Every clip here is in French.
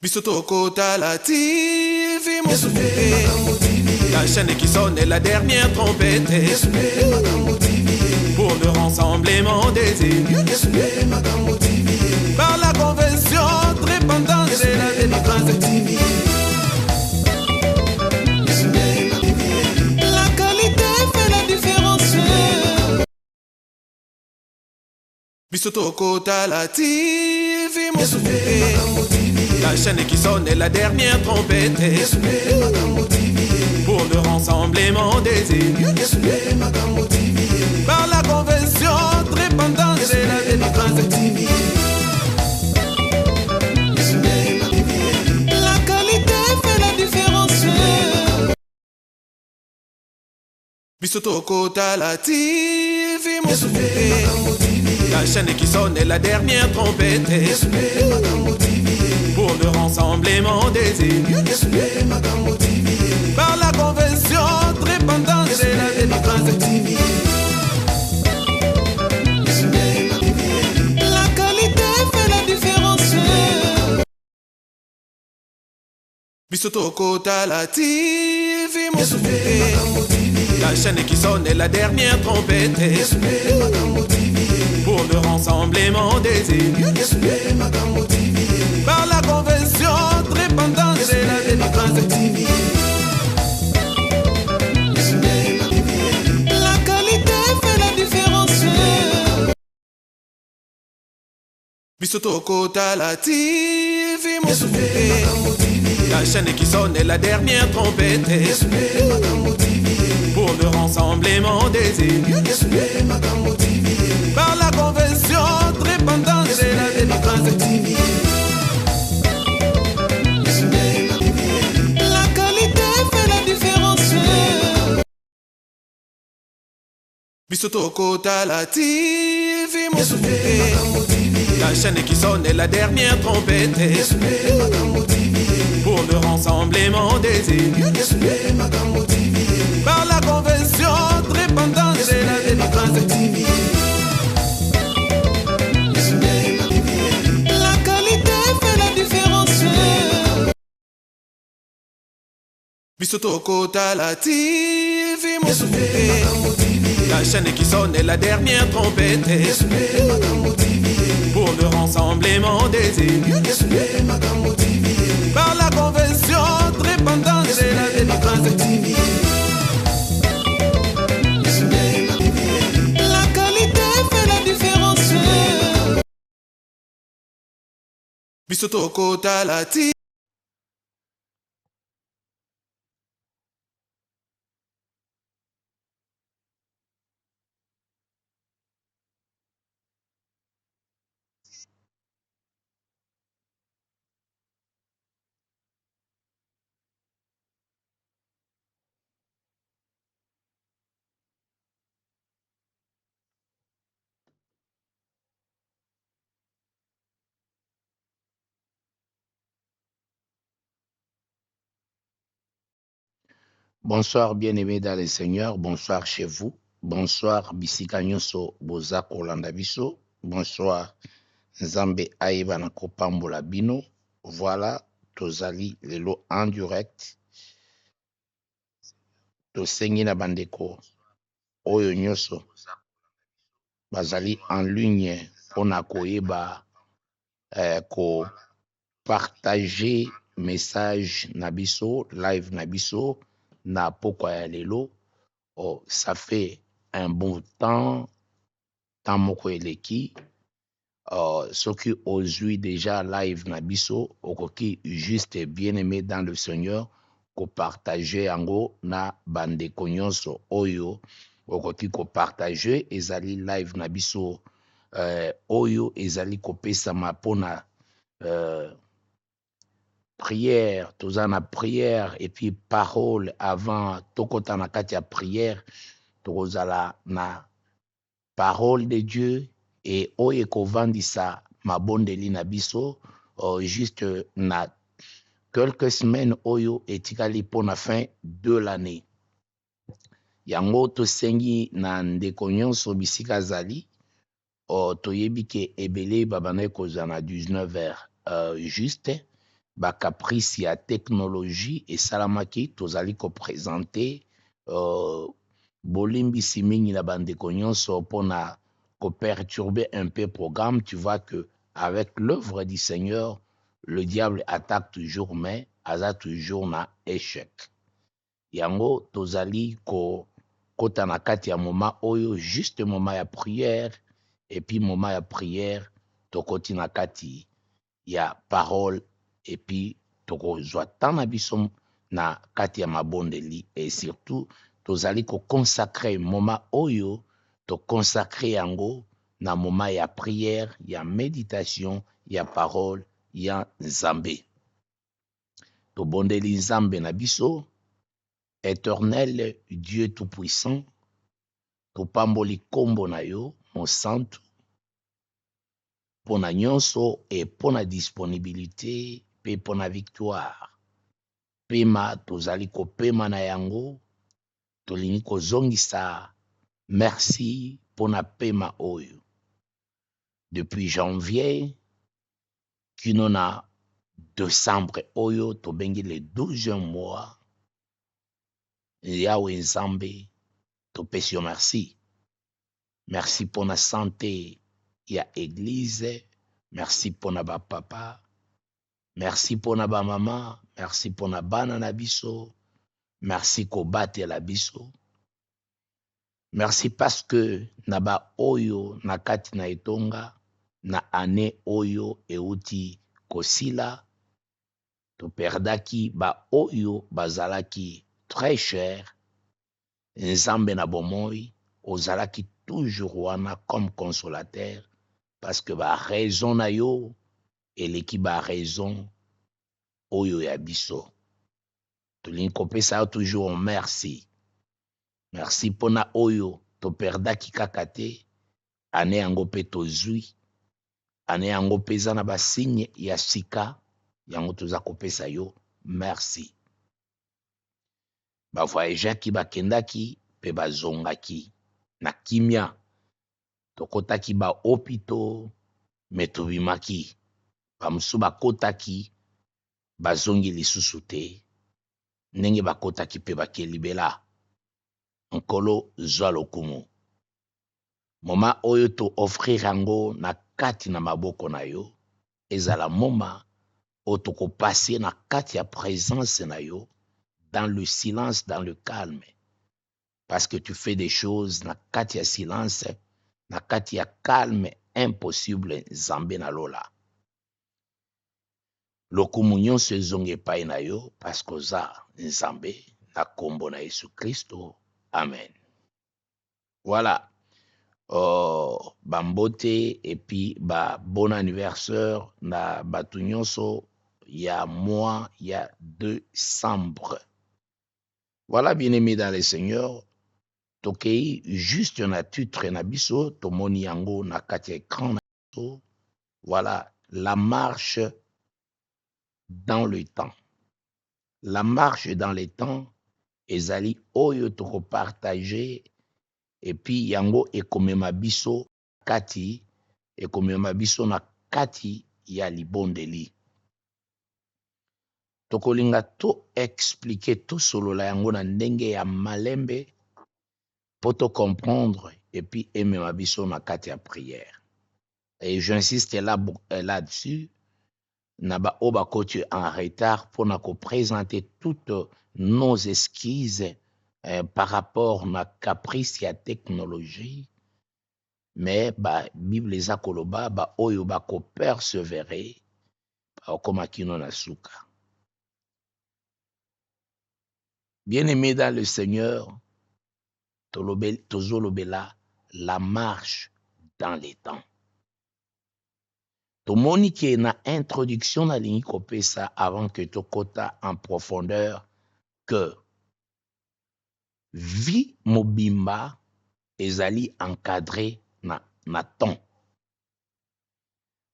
Bisotoko la TV, mon la chaîne qui sonne est la dernière trompette pour le rassemblement des élus. Par la convention répandance et la délivrance. La qualité fait la différence. Bisotoko la TV, mon la chaîne qui sonne est la dernière trompette pour le rassemblement des élus. Par la convention répandance et la délivrance. La qualité fait la différence. Bisotoko la TV, mon la chaîne qui sonne est la dernière trompette pour le rassemblement des élus. Par la convention répandance et la délivrance. La qualité fait la différence. Bisotoko la TV, mon la chaîne qui sonne est la dernière trompette pour le rassemblement des élus. Par la convention répandance et la délivrance. La qualité fait la différence. Bisotoko la TV, mon la chaîne qui sonne est la dernière trompette pour le rassemblement des élus. Par la convention répandance et la délivrance. La qualité fait la différence. Bisotoko la TV, mon la chaîne qui sonne est la dernière trompette pour le rassemblement des élus. Par la convention répandance et la délivrance. La qualité fait la différence. Bisotoko la TV, mon la chaîne qui sonne est la dernière trompette pour le rassemblement des élus. Par la convention répandance et la délivrance. La qualité fait la différence. Bisotoko la TV. Bonsoir, bien-aimés dans le Seigneur. Bonsoir chez vous. Bonsoir, Bisika Nyonso, Boza Kolanda Biso. Bonsoir, Nzambe Aïba na Kopambola Bino. Voilà, Tozali Lelo en direct. Tosengi na bandeko. Oyo Nyonso. Bazali en ligne. Pona koyeba ko partager message Nabiso, live Nabiso. Na pokwa ya lelo, oh, ça fait un bon temps moko eleki, ce qui aujourd'hui déjà live na biso, okoki juste bien aimé dans le Seigneur, ko partager ango na bande konyonso oyo, okoki ko partager ezali live na biso, oyo ezali ko pesa mapona, prière, tozana prière et puis parole avant tokota na kati ya prière, tozala na parole de Dieu et oye kovandisa mabondeli na biso, juste na quelques semaines oyo etikali pona fin de l'année. Yango tosengi na ndeko nyonso bisika zali, toyebi ke ebele babane kozana 19h juste caprice ya technologie esalamaki tozali kopresente bolimbisi mingi na bandeko nyonso mpona perturber un peu programme. Tu vois que avec l'œuvre du Seigneur, le diable attaque toujours, mais aza toujours na échec. Yango tozali kota na kati ya moment oyo, juste moment ya prière, et puis moment ya prière tokoti na kati ya parole, et puis tokozwa temps na biso na kati ya mabondeli, et surtout tozali consacrer moment oyo consacrer yango na moment ya prière, ya méditation, ya parole ya Nzambe. Tobondeli Nzambe na biso. Éternel Dieu tout-puissant, topamboli kombo na yo mon santo pona nyonso et pona disponibilité pe pona victoire. Pema tozali kopema na yango, tolingi kozongisa merci pona pema oyo. Depuis janvier kino na décembre oyo tobengi le 12e mois, Yahweh Nzambe topesi yo merci. Merci pona santé ya église, merci pona ba papa, merci pona ba mama, merci pona bana na biso, merci kobatela biso. Merci parce que na ba oyo na kati na etonga na année oyo euti kosila, to perdaki ba oyo bazalaki très cher. Nzambe na bomoi ozalaki toujours wana comme consolateur, parce que ba raison na yo eleki ba raison oyo ya biso. Tolingi kopesa yo toujours merci. Merci pona oyo to perdaki kaka te, ane yango pe tozwi, ane yango pe eza na basigne ya sika, yango toza kopesa yo merci. Bavoyageaki bakendaki pe bazongaki na kimia, tokotaki ba hôpitaux me tobimaki, bamosusu bakotaki bazongi lisusu te, ndenge bakotaki pe bakelibela. Nkolo zwa lokumu. Moma oyo to offrir yango na kati na maboko na yo, ezala moma oyo tokopase na kati ya présence na yo, dans le silence, dans le calme, parce que tu fais des choses na kati ya silence, na kati ya calme impossible. Nzambe na lola lokumu nyonso ezongi epai na yo, parce que oza Nzambe, na kombo na Yesu Kristo. Amen. Voilà. Bambote et puis bon anniversaire na batu nyonso ya mois ya décembre. Voilà, bien-aimé dans le Seigneur, tokei juste na titre na biso, tomoni yango na kati écran na biso. Voilà, la marche dans le temps. La marche dans le temps, ezali oyo toko partager, et puis yango ekomema biso kati, ekomema biso na kati ya libondeli. Tokolinga to expliquer to solola yango na ndenge ya malembe pour te comprendre, et puis emema biso na kati ya prière. Et j'insiste là-dessus, na ba oba coach en retard pour na ko présenter toutes nos excuses par rapport na caprice ya technologie, mais ba Bible eza koloba ba oyo ba ko persévérer comme akino na suka. Bien-aimé dans le Seigneur, tozolobela la marche dans les temps. Tomoni ke na introduction na lingi kopesa avant que tokota en profondeur que vie mobimba ezali encadré na temps.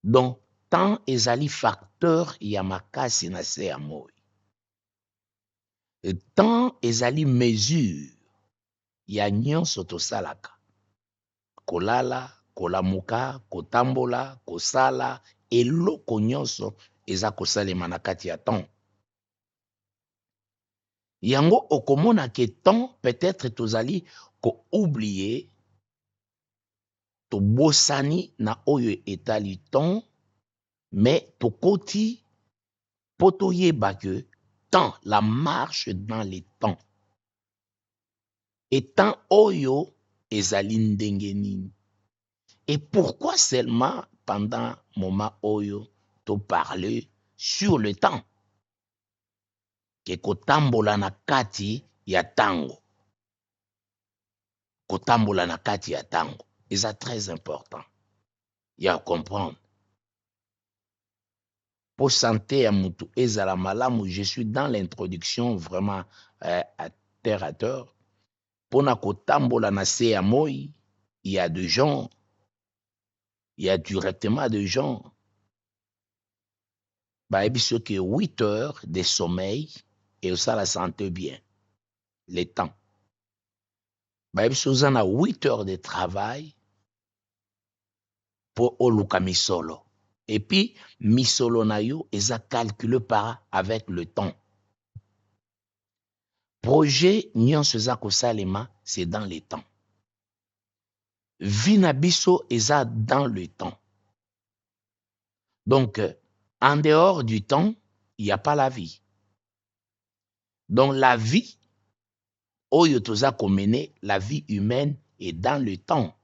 Donc temps ezali facteur ya makasi na se ya moi. Temps ezali mesure ya nyonso tosalaka. Kolala, kolamuka, kotambola, kosala, eloko nyonso eza kosalema na kati ya temps. Yango okomona ke temps peut-être tozali ko oublier tobosani na oyo etali temps, mais tokoti po toyeba ke temps, la marche dans les temps. Et temps oyo ezali ndenge nini. Et pourquoi seulement pendant moment oyo to parler sur le temps? Ke kotambola na kati ya tango. Kotambola na kati ya tango. C'est très important. Il y a à comprendre. Pour santé ya mutu ezala malamu, je suis dans l'introduction vraiment à terre à terre. Pour na kotambola na se ya moi, il y a des gens, il y a directement des gens. Bah, et ce que 8 heures de sommeil et ça la santé bien. Le temps. Bah, et ce a 8 heures de travail pour oluka misolo. Et puis, misolo na yo, eza calculé par avec le temps. Projet nyonso eza kosalema, c'est dans le temps. Vie na biso eza dans le temps. Donc, en dehors du temps, il n'y a pas la vie. Donc, la vie, oyo toza komene, la vie humaine est dans le temps.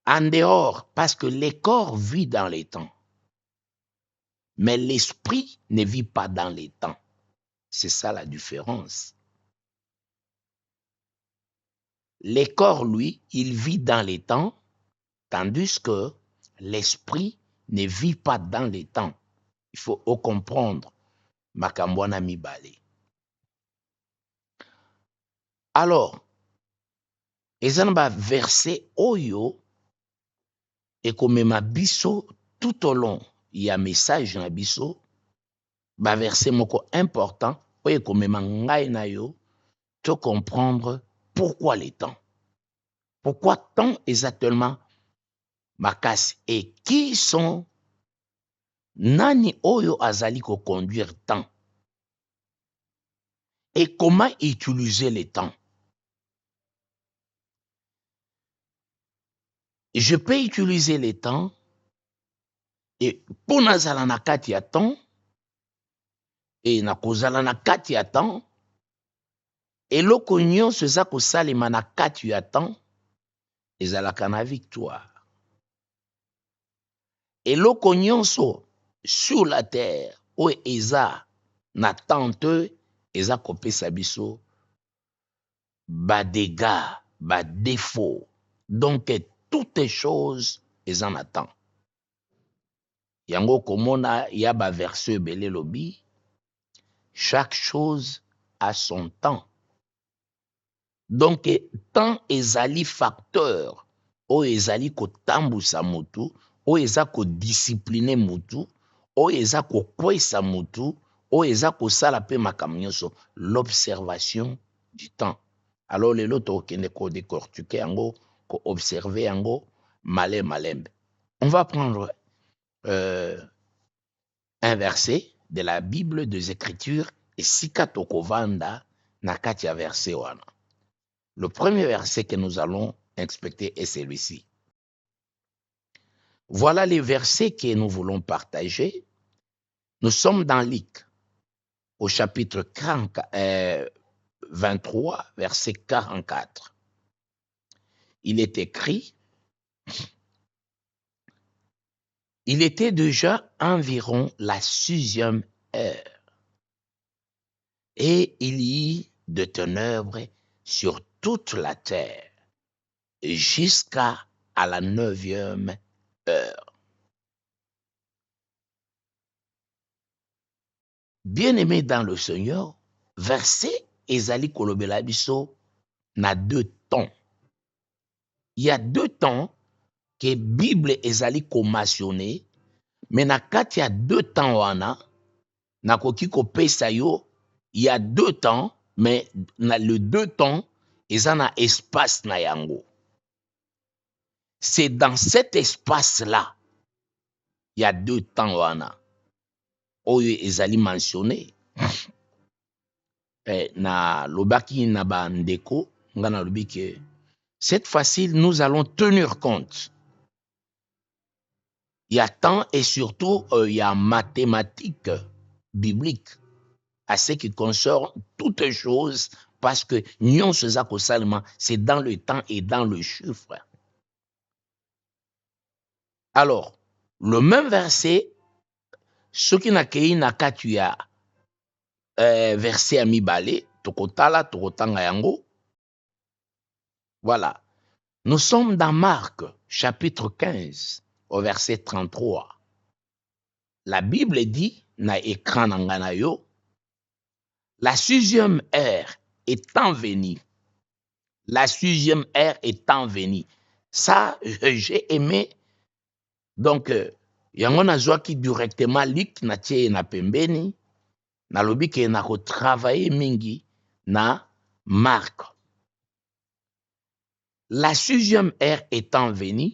En dehors, parce que le corps vit dans les temps. Mais l'esprit ne vit pas dans les temps. C'est ça la différence. Le corps, lui, il vit dans les temps, tandis que l'esprit ne vit pas dans les temps. Il faut comprendre. Makambwana mibale. Alors, ezanba verset oyo et comme ma biso tout au long, il y a message na biso, ba verset moko important, oyo comme ngai na yo, te comprendre pourquoi les temps. Pourquoi temps exactement makasi et qui sont nani oyo azali ko conduire temps et comment utiliser le temps. Je peux utiliser le temps et pour nazala na kati ya temps et na kozala na kati ya temps eloko nyonso eza kosalema na kati ya temps ezalaka na victoire. Eloko nyonso sur la terre oyo eza na tente eza kopesa biso ba dégâts, ba défauts. Donc toutes les choses eza na temps. Yango komona ya ba verset belé lobi, chaque chose a son temps. Donc temps ezali facteur oyo ezali kotambusa mutu, oyo eza kodiscipliner mutu, oyo eza kokwesa mutu, oyo eza kosala pe makambo nyonso, l'observation du temps. Alors lelo tokende ko décortiquer yango, ko observer yango malembe. On va prendre un verset de la Bible des Écritures et sika tokovanda na kati ya verset wana. Le premier verset que nous allons inspecter est celui-ci. Voilà les versets que nous voulons partager. Nous sommes dans Luc, au chapitre 23, verset 44. Il est écrit, il était déjà environ la 6e heure, et il y eut de ténèbres sur toute la terre, jusqu'à la 9e heure. Bien-aimé dans le Seigneur, verset ezali kolobela biso na 2 temps. Il y a 2 temps que Bible ezali komentionné, mais na kati ya 2 temps wana nakoki kopesa yo, il y a 2 temps, mais na le 2 temps eza na espace na yango. C'est dans cet espace-là Il y a 2 temps wana. Oyo ezali mentionné. Na lobaki na bandeko, ngana lobi que cette fois-ci, nous allons tenir compte. Il y a temps et surtout, il y a mathématiques bibliques à ce qui concerne toutes choses parce que nous faisons seulement, c'est dans le temps et dans le chiffre. Alors, le même verset, ce qui n'a qu'à na katuya verset à mibale, tokotala, tokotanga yango. Voilà. Nous sommes dans Marc, chapitre 15, au verset 33. La Bible dit, na écran nangana yo, la 6e heure étant venue. La 6e heure étant venue. Ça, j'ai aimé. Donc, yango nazwaki directement lik na tie na pembeni, na lobi ke na ko travailler mingi na Marc. La 6e heure étant venue,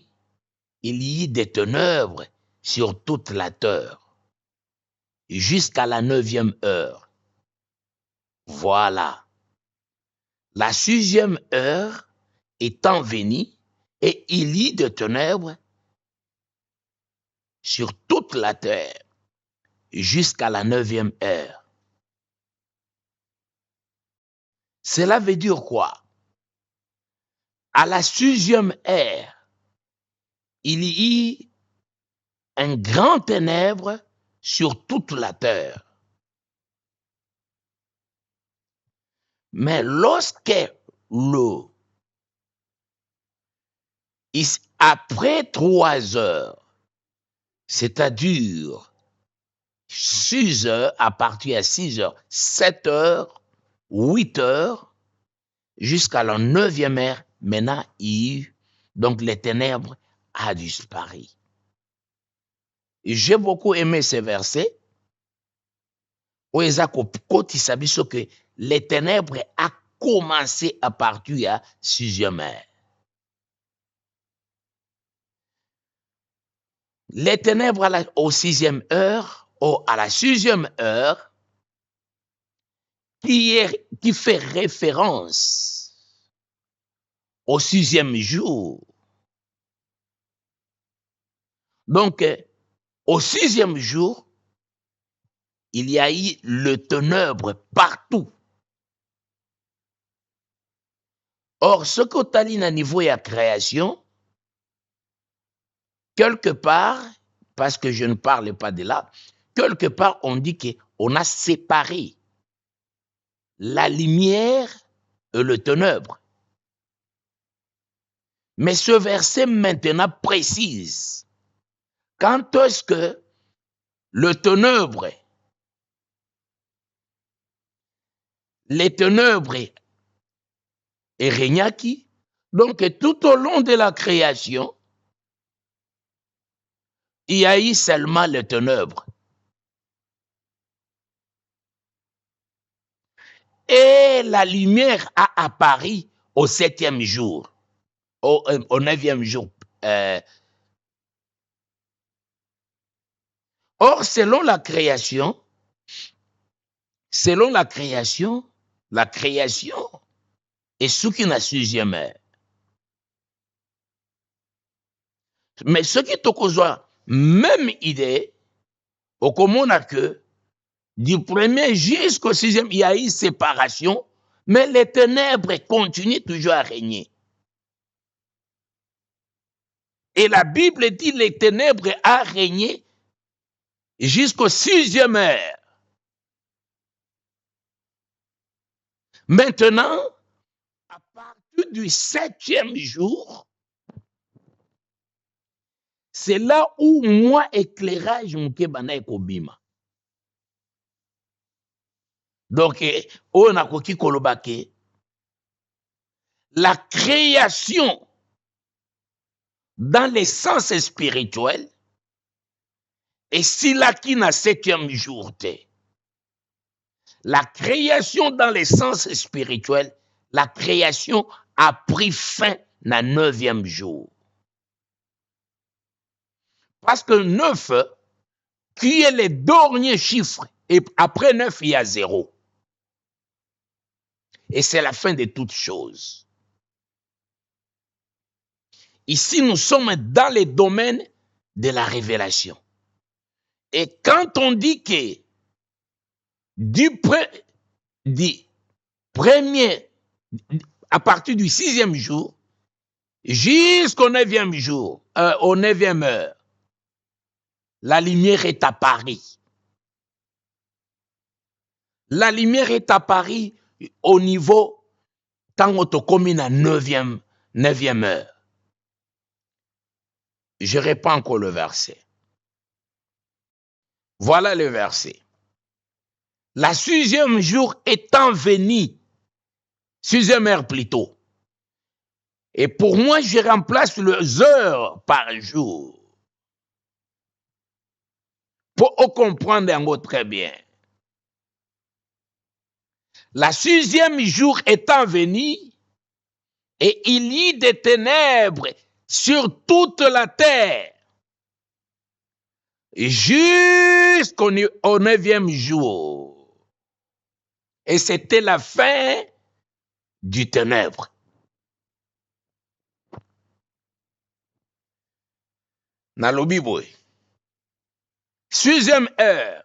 il y eut des ténèbres sur toute la terre, jusqu'à la 9e heure. Voilà. La 6e heure étant venue, et il y eut des ténèbres sur toute la terre, jusqu'à la 9e heure. Cela veut dire quoi? À la 6e heure, il y eut un grand ténèbre sur toute la terre. Mais lorsque après 3 heures, c'est-à-dire 6 heures, à partir de 6 heures, 7 heures, 8 heures, jusqu'à la 9e heure, maintenant, donc les ténèbres a disparu. J'ai beaucoup aimé ces versets. Où ils ont que les ténèbres a commencé à partir à 6e heure. Les ténèbres au 6e heure, ou à la 6e heure, qui fait référence au 6e jour. Donc, au 6e jour, il y a eu le ténèbre partout. Or, ce que tu as dit à niveau de la création, quelque part, parce que je ne parle pas de là, quelque part, on dit qu'on a séparé la lumière et le ténèbre. Mais ce verset maintenant précise quand est-ce que le ténèbre, les ténèbres est régnaki. Donc, tout au long de la création, il y a eu seulement le ténèbre. Et la lumière a apparu au 7e jour, au 9e jour. Or, selon la création est ce qui n'a 6e heure. Mais ce qui te cause même idée, au commun a que du 1er jusqu'au 6e, il y a eu séparation, mais les ténèbres continuent toujours à régner. Et la Bible dit les ténèbres a régné jusqu'au 6e heure. Maintenant, à partir du 7e jour, c'est là où moi, éclairage, mukebana ekobima. Donc, on a koki kolobake, la création dans les sens spirituels, et si là qui n'a 7e jour, la création dans les sens spirituels, la création a pris fin na 9e jour. Parce que 9, qui est le dernier chiffre, et après 9, il y a 0. Et c'est la fin de toutes choses. Ici, nous sommes dans le domaine de la révélation. Et quand on dit que à partir du 6e jour, jusqu'au 9e jour, au 9e heure, la lumière est à Paris. La lumière est à Paris au niveau, tant qu'on commune à 9e heure. Je réponds encore le verset. Voilà le verset. La 6e jour étant venu, 6e heure plutôt. Et pour moi, je remplace les heures par jour. Pour comprendre en gros très bien. La 6e jour étant venu, et il y eut des ténèbres sur toute la terre, jusqu'au 9e jour. Et c'était la fin du ténèbre. Nalobi boy. 6e heure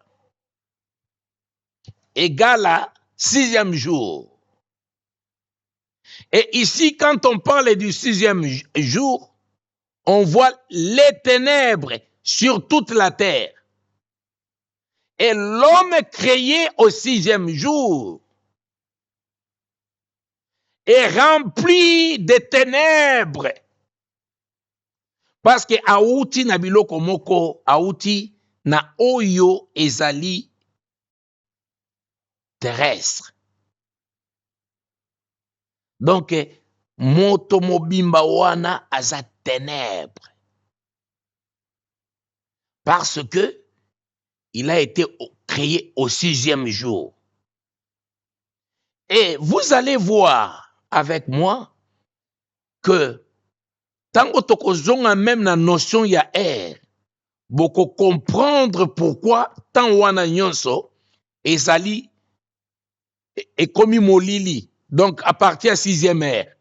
égale à 6e jour. Et ici, quand on parle du 6e jour, on voit les ténèbres sur toute la terre. Et l'homme créé au 6e jour est rempli de ténèbres. Parce que auti na biloko moko, auti na oyo ezali terrestre. Donc, moto mobimba wana aza ténèbres. Parce que il a été créé au 6e jour. Et vous allez voir avec moi que tant que tokozonga même la notion ya air, beaucoup comprendre pourquoi tant wana nyonso ezali et komi molili. Donc à partir de 6e heure.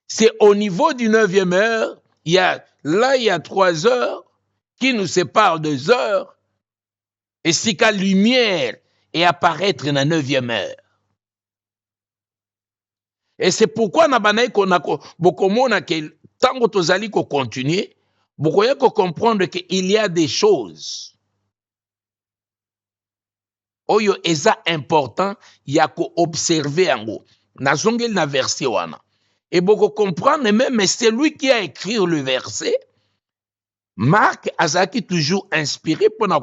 C'est au niveau du 9e heure, il y a 3 heures qui nous séparent 2 heures. Et si la lumière est apparaître dans la 9e heure. Et c'est pourquoi na banaï konako bokomona que tango tozali ko continuer, bokoya ko comprendre que il y a des choses oyo eza important ya ko observer ango. Na zongeli na verset wana. Et boko comprendre même c'est lui qui a écrit le verset. Marc azaki toujours inspiré pour na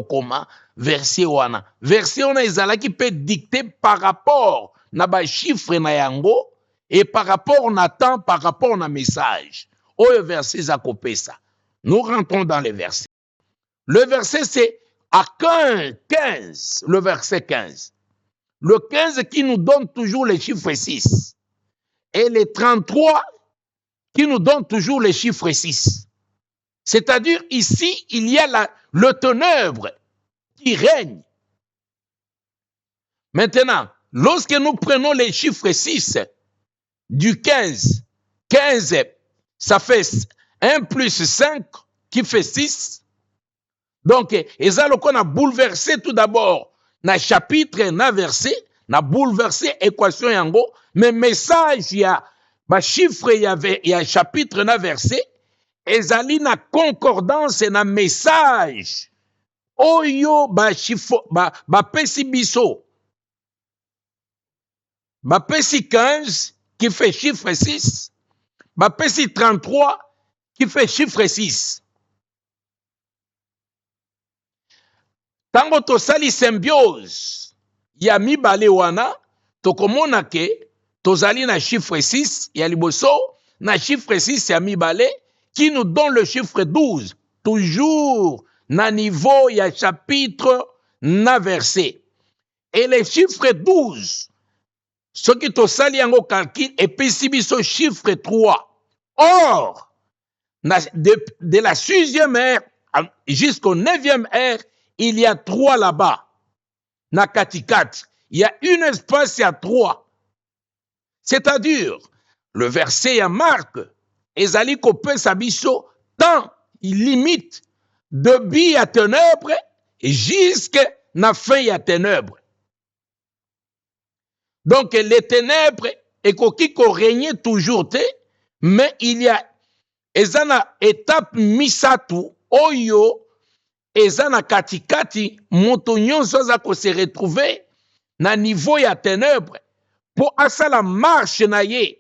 koma verset wana. Verset wana ezalaki peut dicté par rapport na ba chiffre na yango et par rapport na temps, par rapport na message. Oyo verset za kopesa. Nous rentrons dans les versets. Le verset c'est à 15, le verset 15. Le 15 qui nous donne toujours les chiffres 6. Et le 33 qui nous donne toujours les chiffres 6. C'est-à-dire ici, il y a le ténèbre qui règne. Maintenant, lorsque nous prenons les chiffres 6 du 15, 15, ça fait 1 plus 5 qui fait 6. Donc, et ça, on a bouleversé tout d'abord, na chapitre, na verset, na bouleversé équation yango, mais message, il y a, chiffre, il y a chapitre, na verset, ezali na concordance na message oyo pesi biso pesi 15 qui fait chiffre 6 pesi 33 qui fait chiffre 6. Tango tosali symbiose ya mibale wana tokomona ke tozali na chiffre 6 ya liboso na chiffre 6 ya mibale qui nous donne le chiffre 12, toujours na niveau ya chapitre na verset. Et le chiffre 12, ce qui te sali yango calcul et pesi biso chiffre 3. Or, De la 6e ère jusqu'au 9e ère, il y a 3 là-bas. Na katikati, il y a une espace, il y a 3. C'est-à-dire, le verset à Marc, ezali kopesa biso temps limite début à ténèbres jusqu'à la fin à ténèbres. Donc les ténèbres ekoki ko régner toujours te, mais il y a ezana étape misatu oyo ezana katikati moto nyonso aza ko se retrouver na niveau ya ténèbres pour asala marche na ye.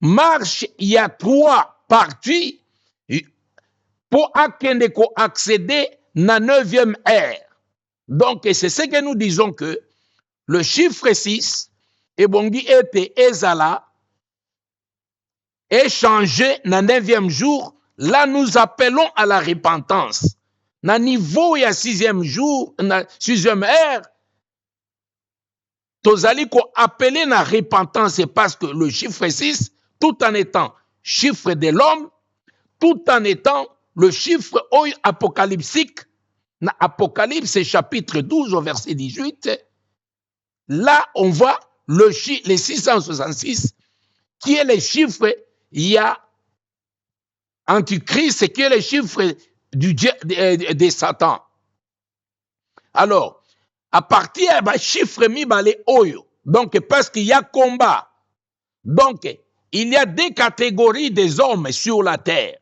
Marche, il y a 3 parties pour accéder à la 9e ère. Donc, c'est ce que nous disons que le chiffre 6, ebongi ete ezala, est changé dans le 9e jour. Là, nous appelons à la repentance. Na niveau ya 6e jour, na 6e ère, tozali ko appeler na repentance parce que le chiffre 6, tout en étant chiffre de l'homme, tout en étant le chiffre apocalyptique, dans Apocalypse chapitre 12 au verset 18, là on voit les 666 qui est le chiffre, il y a Antichrist qui est le chiffre de Satan. Alors, à partir du chiffre mibale oyo, donc parce qu'il y a combat, donc il y a 2 catégories des hommes sur la terre.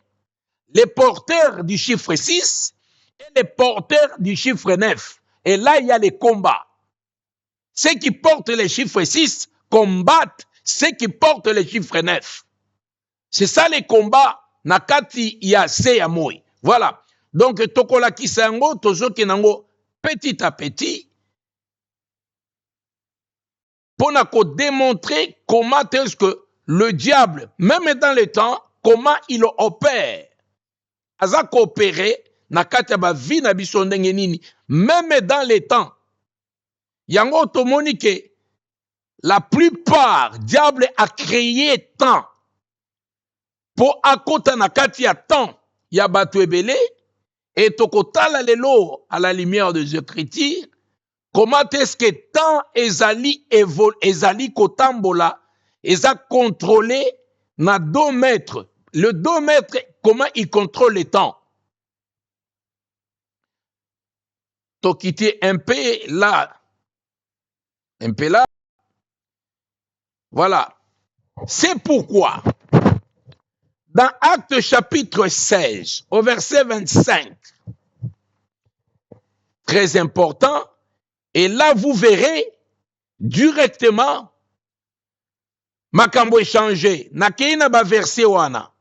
Les porteurs du chiffre 6 et les porteurs du chiffre 9. Et là, il y a les combats. Ceux qui portent le chiffre 6 combattent ceux qui portent le chiffre 9. C'est ça les combats. Nakati ya se ya moi. Voilà. Donc, tokola kisango, tozo kenango petit à petit pour démontrer comment est-ce que le diable, même dans le temps, comment il opère. Aza coopéré na kati ba vie na biso ndenge nini, même dans les temps. Yango tomoni que la plupart diable a créé temps pour akota na kati ya temps ya bato ebele et tokotala lelo à la lumière des Écritures comment est-ce que temps ezali kotambola eza contrôlé na 2 mètres. Le 2 mètres, comment il contrôle le temps? Tokité un peu là. Un peu là. Voilà. C'est pourquoi, dans Actes chapitre 16, au verset 25, très important, et là vous verrez directement makambo échangé. Nakei na ba verset wana.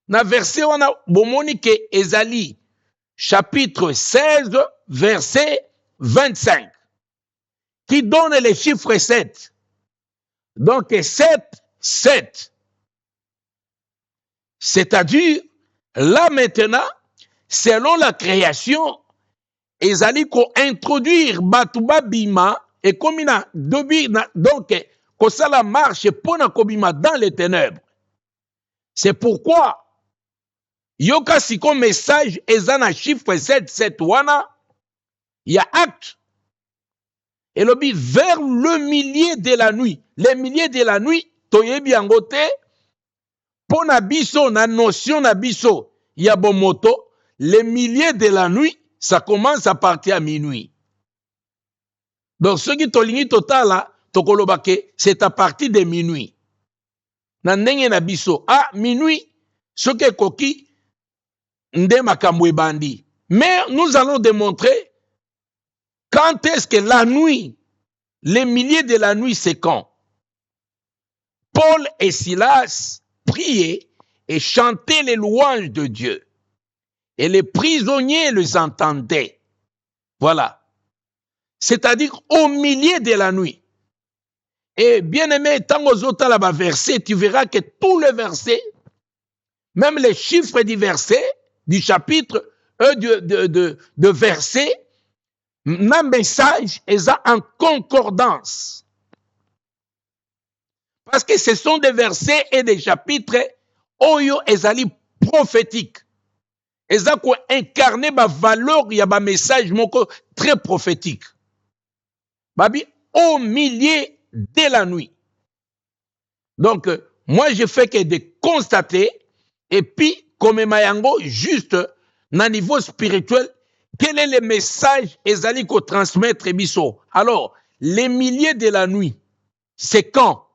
Na verset wana bomoni ke ezali chapitre 16 verset 25 qui donne les chiffres 7. Donc 7, 7. C'est-à-dire là maintenant selon la création ezali ko introduire batuba bima et comme na donc ko sala marche pona kobima dans les ténèbres. C'est pourquoi yoka siko message ezana chiffre 7 7 wana ya acte et lobi vers le milieu de la nuit. Le milieu de la nuit toyebi yango te pona biso na notion na biso ya bomoto. Le milieu de la nuit ça commence à partir à minuit. Donc ceux qui tolingi total là tokolobake c'est à partir de minuit. Na ndenge na biso minuit ce que koki nde makambo ebandi. Mais nous allons démontrer quand est-ce que la nuit, les milieux de la nuit, c'est quand? Paul et Silas priaient et chantaient les louanges de Dieu. Et les prisonniers les entendaient. Voilà. C'est-à-dire au milieu de la nuit. Et bien aimé, tant aux autres là-bas versets, tu verras que tous les versets, même les chiffres du verset, du chapitre, de verset, un message est en concordance. Parce que ce sont des versets et des chapitres oyo ezali prophétique. Eza ko incarner ba valeur ya ba message moko très prophétique. Babi au milieu de la nuit. Donc moi je fais que de constater et puis comme mayango juste na niveau spirituel quel est le message ezali ko transmettre biso. Alors les milieux de la nuit c'est quand?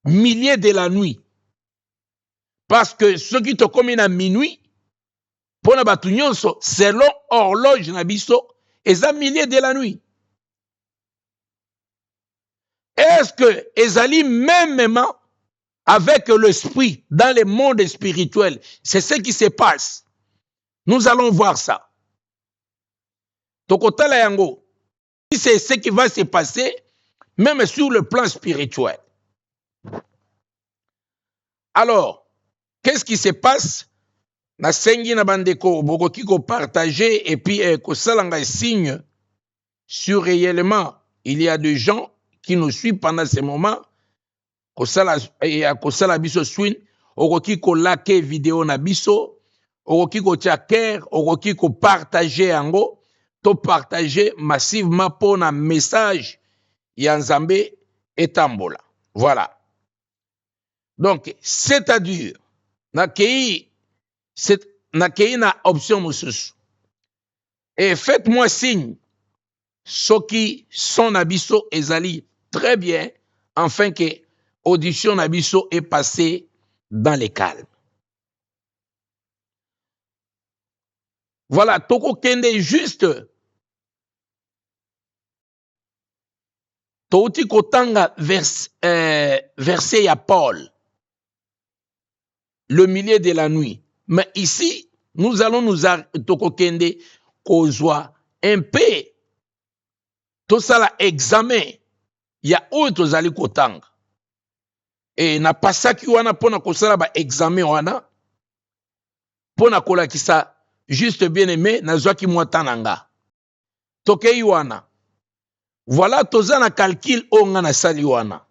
Milieu de la nuit. Parce que ceux qui te commis à minuit, pour na batu nyonso, selon horloge na biso, eza milieu de la nuit. Est-ce que ezali mêmement avec l'esprit dans le monde spirituel? C'est ce qui se passe. Nous allons voir ça. Tokotala yango, c'est ce qui va se passer même sur le plan spirituel. Alors, qu'est-ce qui se passe? Na sengi na bandeko bokoki ko partager et puis ko salanga signe sur réellement il y a des gens qui nous suivent pendant ce moment ko sala biso swin okoki ko like vidéo na biso okoki ko tchaker okoki ko partager yango to partager massivement pour na message ya Nzambe etambola. Voilà. Donc c'est-à-dire na kei na option mususu. Et faites-moi signe ceux qui sont nabiso ezali très bien afin que audition nabiso est passée dans le calme. Voilà, toko kende juste touti kotanga verset ya Paul, le milieu de la nuit. Mais ici, nous allons nous tokokende kozwa un peu tout ça la examen ya oyo tozali kotanga. Et na pasaki wana pona kosala ba examen wana pona kolakisa juste bien aimé nazwaki mwatananga. Tokei wana. Voilà toza na calcul onga na sali wana.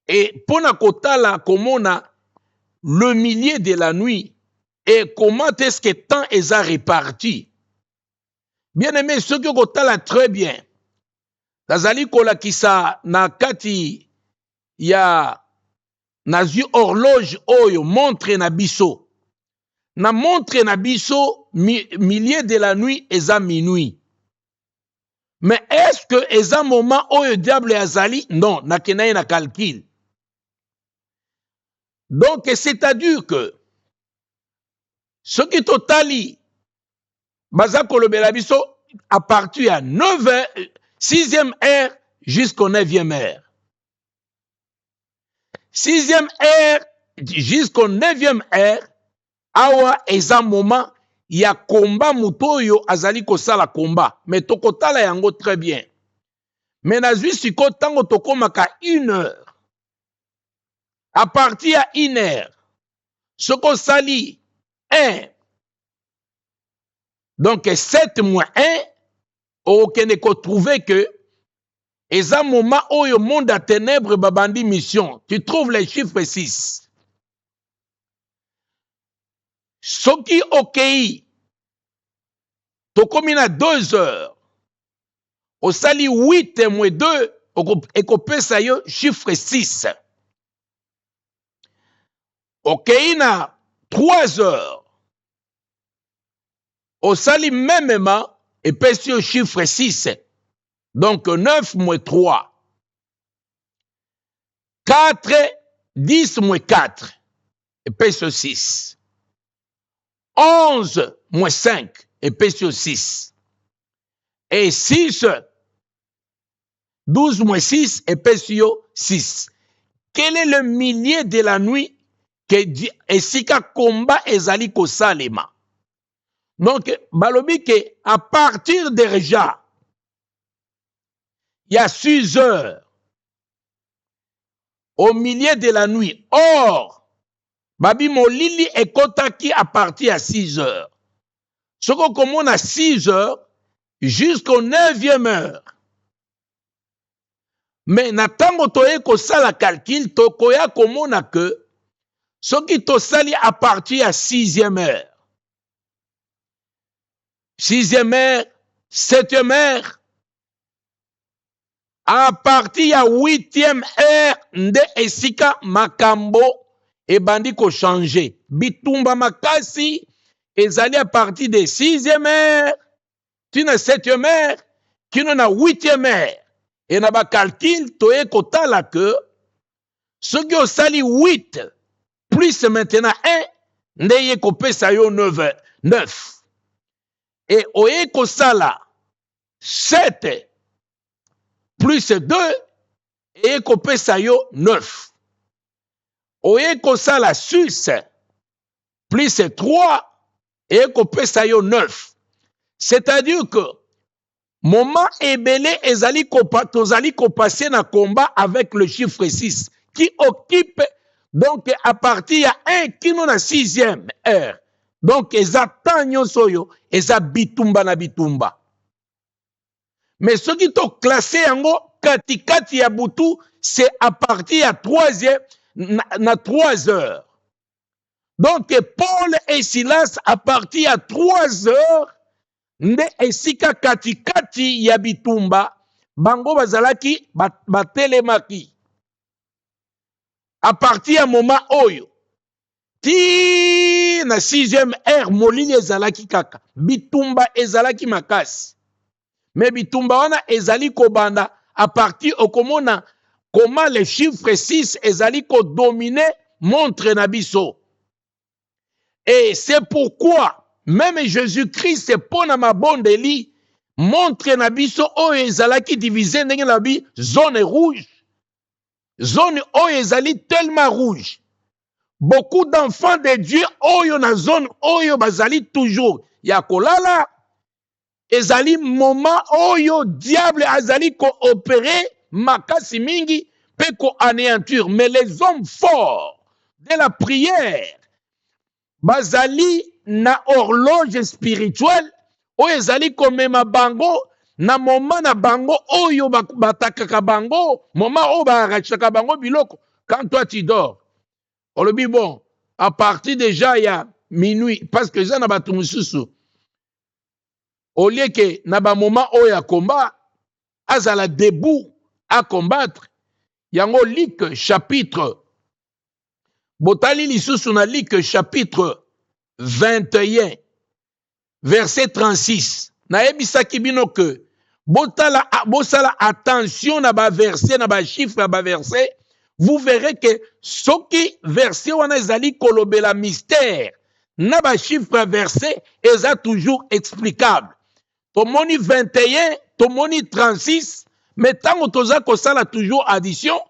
Et pona kotala komona le milieu de la nuit et comment est-ce que temps est réparti. Bien aimé, ce que kotala très bien. Tazali kolakisa na kati ya nazu horloge oyo montre na biso. Na montre na biso milieu de la nuit eza minuit. Mais est-ce que eza moment oyo diable azali? Non, na kenaye na calcul. Donc, c'est-à-dire que ce qui totali, baza kolobela biso à partir à 9h, 6e heure jusqu'au 9e heure. 6e heure jusqu'au 9e heure, awa eza moment, ya combat mutoyo azali kosala combat. Mais tokotala yango très bien. Mais nazwi siko tango tokomaka 1 heure. À partir à 1 heure, ce qu'on sali 1. Donc 7 moins 1, aucun ne trouver que eza moment où le monde à ténèbres babandi mission. Tu trouves les chiffres 6. Ce qui ok, tokomina 2 heures. Au sali 8 moins 2, et qu'on ça yo chiffre 6. Ok, na 3 heures. Au sali mêmement, et puis au chiffre 6. Donc 9 moins 3. 4, 10 moins 4. Et puis 6. 11 moins 5. Et puis 6. Et 6, 12 moins 6. Et puis 6. Quel est le milieu de la nuit que esika combat ezali ko salema? Donc, balobi que à partir de déjà, il y a 6 heures au milieu de la nuit. Or, babi molili ekotaki à partir à 6 heures. Ce qu'on commence à 6 heures jusqu'au 9e heure. Mais natango toye ko sala calcul tokoya komona que Ce qui tosali à partir à 6e heure. 6e heure, 7e heure, à partir à 8e heure, nde esika makambo ebandi ko changer. Bitumba makasi ezali à partir de 6e heure, tina 7e heure, kino na 8e heure. Et na ba calcul toye kotala que ce qui osali 8 plus maintenant 1, nde ye kopesa yo 9. Et oye kosala 7 plus 2, et kopesa yo 9. Oye kosala 6 plus 3, et kopesa yo 9. C'est-à-dire que moment ebele ezali tozali kopasser na combat avec le chiffre 6 qui occupe donc à partir à 1 qui nous na 6e heure. Donc eza tanyo soyo eza bitumba na bitumba. Mais ce qui to classé yango katikati ya butu c'est à partir à 3e na 3 heures. Donc Paul et Silas à partir à 3 heures nde esika katikati ya bitumba bango bazalaki batelemaki. À partir ya moment oyo ti na 6e heure molili ezalaki kaka bitumba ezalaki makasi. Mais bitumba wana ezali kobanda à partir okomona comment le chiffre 6 ezali ko dominer montre na biso. Et c'est pourquoi même Jésus-Christ c'est pour na mabondeli montre na biso oyo ezalaki divisé ndenge na bi zone rouge. Zone oyo ezali tellement rouge. Beaucoup d'enfants de Dieu oyo na zone oyo bazali toujours ya kolala. Ezali moment oyo diable azali ko opérer makasi mingi pe ko anéantir. Mais les hommes forts de la prière bazali na horloge spirituelle oyo ezali komema bango na moment na bango oyo batakaka bango moment oyo baarachaka bango biloko. Quand toi tu dors on le dit bon à partir déjà il y a minuit parce que ça na batu mususu au lieu que na ba moment oyo ya combat azala debout à combattre yango Luc chapitre botali lisusu na Luc chapitre 21 verset 36 na ebisaki bino que bosala attention na ba verset na ba chiffre na ba verset. Vous verrez que soki verset wana ezali kolobela mystère na ba chiffre verset eza toujours explicable. Tomoni 21, tomoni 36, mais tant toza kosala toujours addition,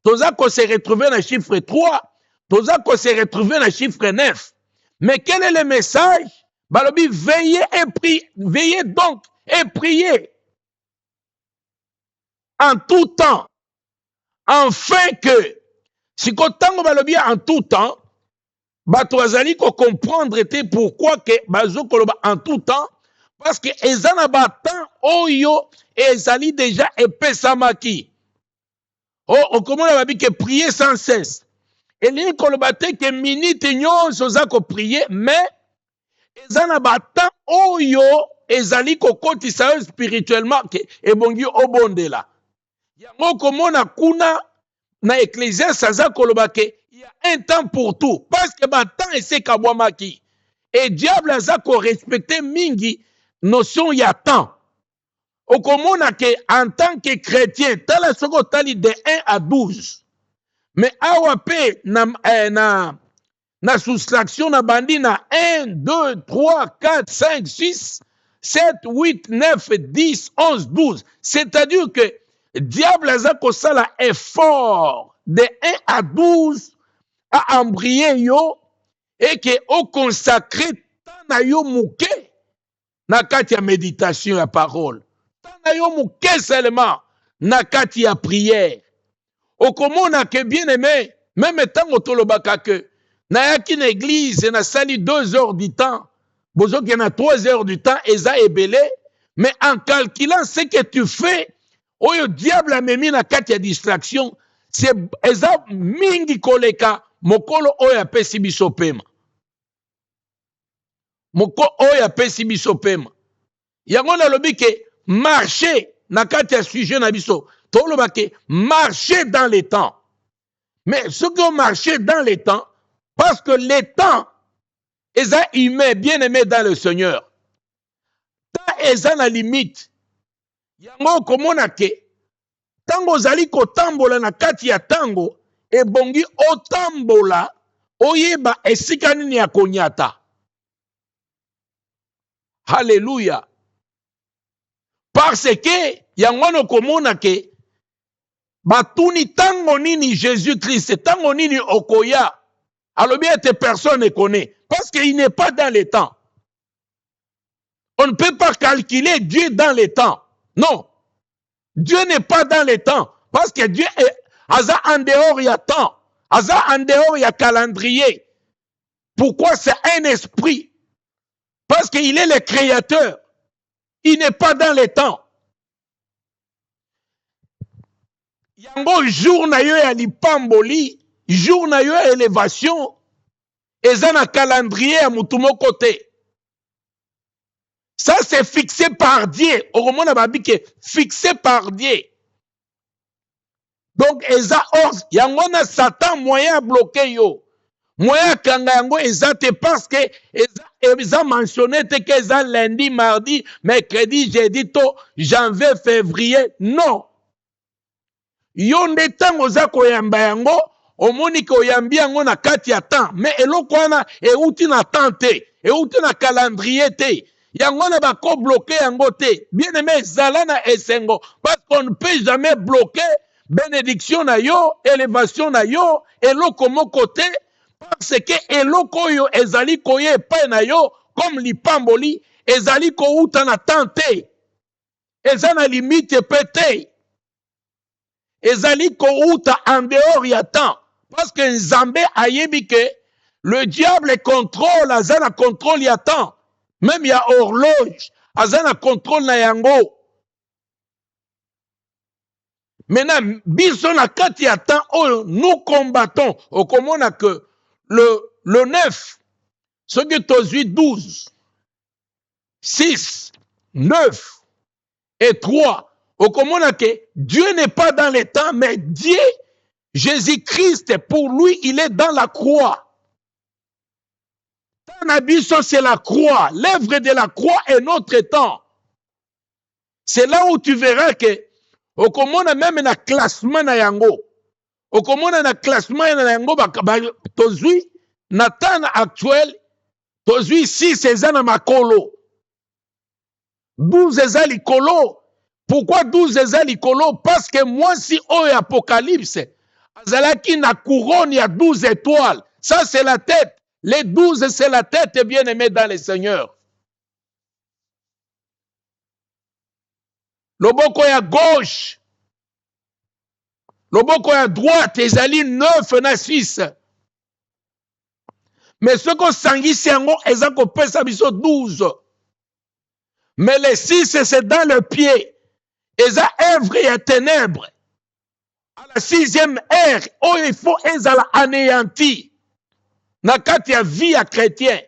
toza ko se retrouver na chiffre 3, toza ko se retrouver na chiffre 9. Mais quel est le message? Balobi veillez et priez, veillez donc et priez en tout temps. Afin que, si kotango balobi en tout temps, bato azali ko comprendre te pourquoi que bazo koloba en tout temps, parce que ezana batan oyo ezali déjà epesamaki. Oh, okomona babi que prier sans cesse. Eli koloba te que minute nyonso za ko prier, mais ezana batan oyo ezali ko kotisa spirituellement que ebongi obondela. Yango komona kuna na Ecclésiaste aza koloba ke il y a un temps pour tout parce que ba temps ese kabwamaki et diable aza ko respecter mingi notion ya temps. Okomona ke en tant que chrétien tala soko tali de 1 à 12 mais awa pe na soustraction na bandi na 1 2 3 4 5 6 7 8 9 10 11 12 c'est-à-dire que diable aza kosala effort de 1 à 12 à embryer yo et que au consacrer tant na yo muke na kati ya méditation ya parole tant na yo muke seulement na kati ya prière. Okomona ke bien aimé même tango tolobaka que na yaki na église na sali 2 heures du temps bozoki na 3 heures du temps eza ebele mais en calculant ce que tu fais oyo diable amemi na kati ya distraction c'est eza mingi koleka mokolo oyo apesi biso pema. Moko oyo apesi biso pema. Yango nalobi ke marcher na kati ya sujet na biso. Toloba ke marcher dans les temps. Mais ce qui ont marché dans les temps, parce que les temps, ils ont humain, bien aimé dans le Seigneur. Tant ils ont la limite. Yango komona ke tango zali ko tambola na kati ya tango e bongi o tambola oyeba esika nini ya konyata. Alléluia. Parce que yango no komona ke batuni tango nini Jésus-Christ, tango nini okoya. Alors bien tes personnes ne connaissent parce qu'il n'est pas dans les temps. On ne peut pas calculer Dieu dans les temps. Non. Dieu n'est pas dans les temps. Parce que Dieu est en dehors, il y a temps. En dehors, il y a calendrier. Pourquoi? C'est un esprit. Parce qu'il est le créateur. Il n'est pas dans les temps. Yango jour na yo ya lipamboli, jour na yo ya élévation, eza na calendrier ya mutu moko te. Ça, c'est fixé par Dieu. Au moment où fixé par Dieu. Donc, eza or, yango na Satan moyen à bloquer yo. Moyen kanga yango ezate parce que eza mentionné te que eza lundi, mardi, mercredi, jeudi, to janvier, février. Non. Yo nde tango za koyamba yango, omoni ko yambi yango na kati ya temps. Mais eloko wana euti na temps te, euti na calendrier te. Yango na bako bloqué yango te. Bien aimé zala na esengo. Parce qu'on ne peut jamais bloquer bénédiction na yo, élévation na yo, eloko moko te. Parce que eloko yo ezali koye pa na yo, comme lipamboli, ezali ko uta na tante. Eza na limite pete. Ezali ko uta en dehors ya temps. Parce que Nzambe ayebi ke le diable contrôle, azana contrôle ya temps. Même il y a horloge, azana contrôle na yango. Maintenant, biso na kati ya temps, nous combattons. Au komona que le 9, ce que tu 12, 6, 9 et 3, au komona que Dieu n'est pas dans les temps, mais Dieu, Jésus-Christ, pour lui, il est dans la croix. Nabiso, c'est la croix. L'œuvre de la croix est notre temps. C'est là où tu verras que au komona même na classement na yango. Au komona na classement na yango tozui na temps actuel tozui 6 eza na makolo. 12 eza likolo. Pourquoi 12 eza likolo? Parce que moi si au Apocalypse azalaki na couronne il y a 12 étoiles. Ça c'est la tête. Les 12, c'est la tête bien-aimée dans le Seigneur. Le boko à gauche, le boko à droite, ils allaient 9 na 6. Mais ce qu'on s'enguit, c'est qu'on peut s'abisso 12. Mais les 6, c'est dans le pied. Ils ont œuvre et ténèbres. À la 6e ère, oh, il faut qu'ils anéantis. Na kati ya vie ya chrétien.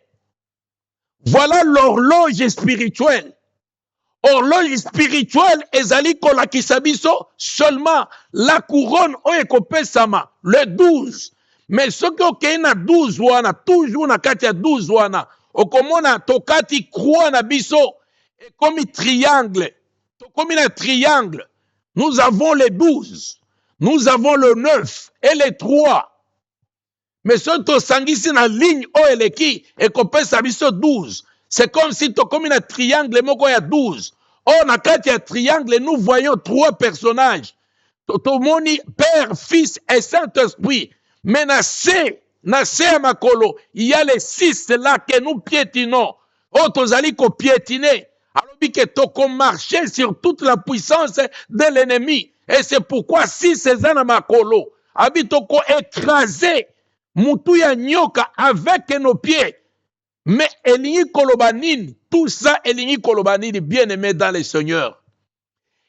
Voilà l'horloge spirituelle. Horloge spirituelle ezali kolakisa biso seulement la couronne oyo ekopesama le 12. Mais soki okei na 12 wana, toujours na kati ya 12 wana, okomona tokati croix na biso ekomi triangle. Tokomi na triangle. Nous avons les 12. Nous avons le 9 et les 3. Mais si tu sangisi na ligne oeleki et qu'on peut s'abisso 12, c'est comme si tu comme un triangle moko ya 12. Oh, na kati ya triangle, nous voyons 3 personnages. Totomoni, Père, Fils et Saint-Esprit. Mais na se makolo, il y a les 6 là que nous piétinons. Oh, tozali ko piétiner. Alors que toko marcher sur toute la puissance de l'ennemi. Et c'est pourquoi 6 c'est na makolo. Abi toko écraser Moutou ya nyoka avec nos pieds. Mais Elingi Kolobanini, tout ça Elingi Kolobanini, bien aimé dans le Seigneur.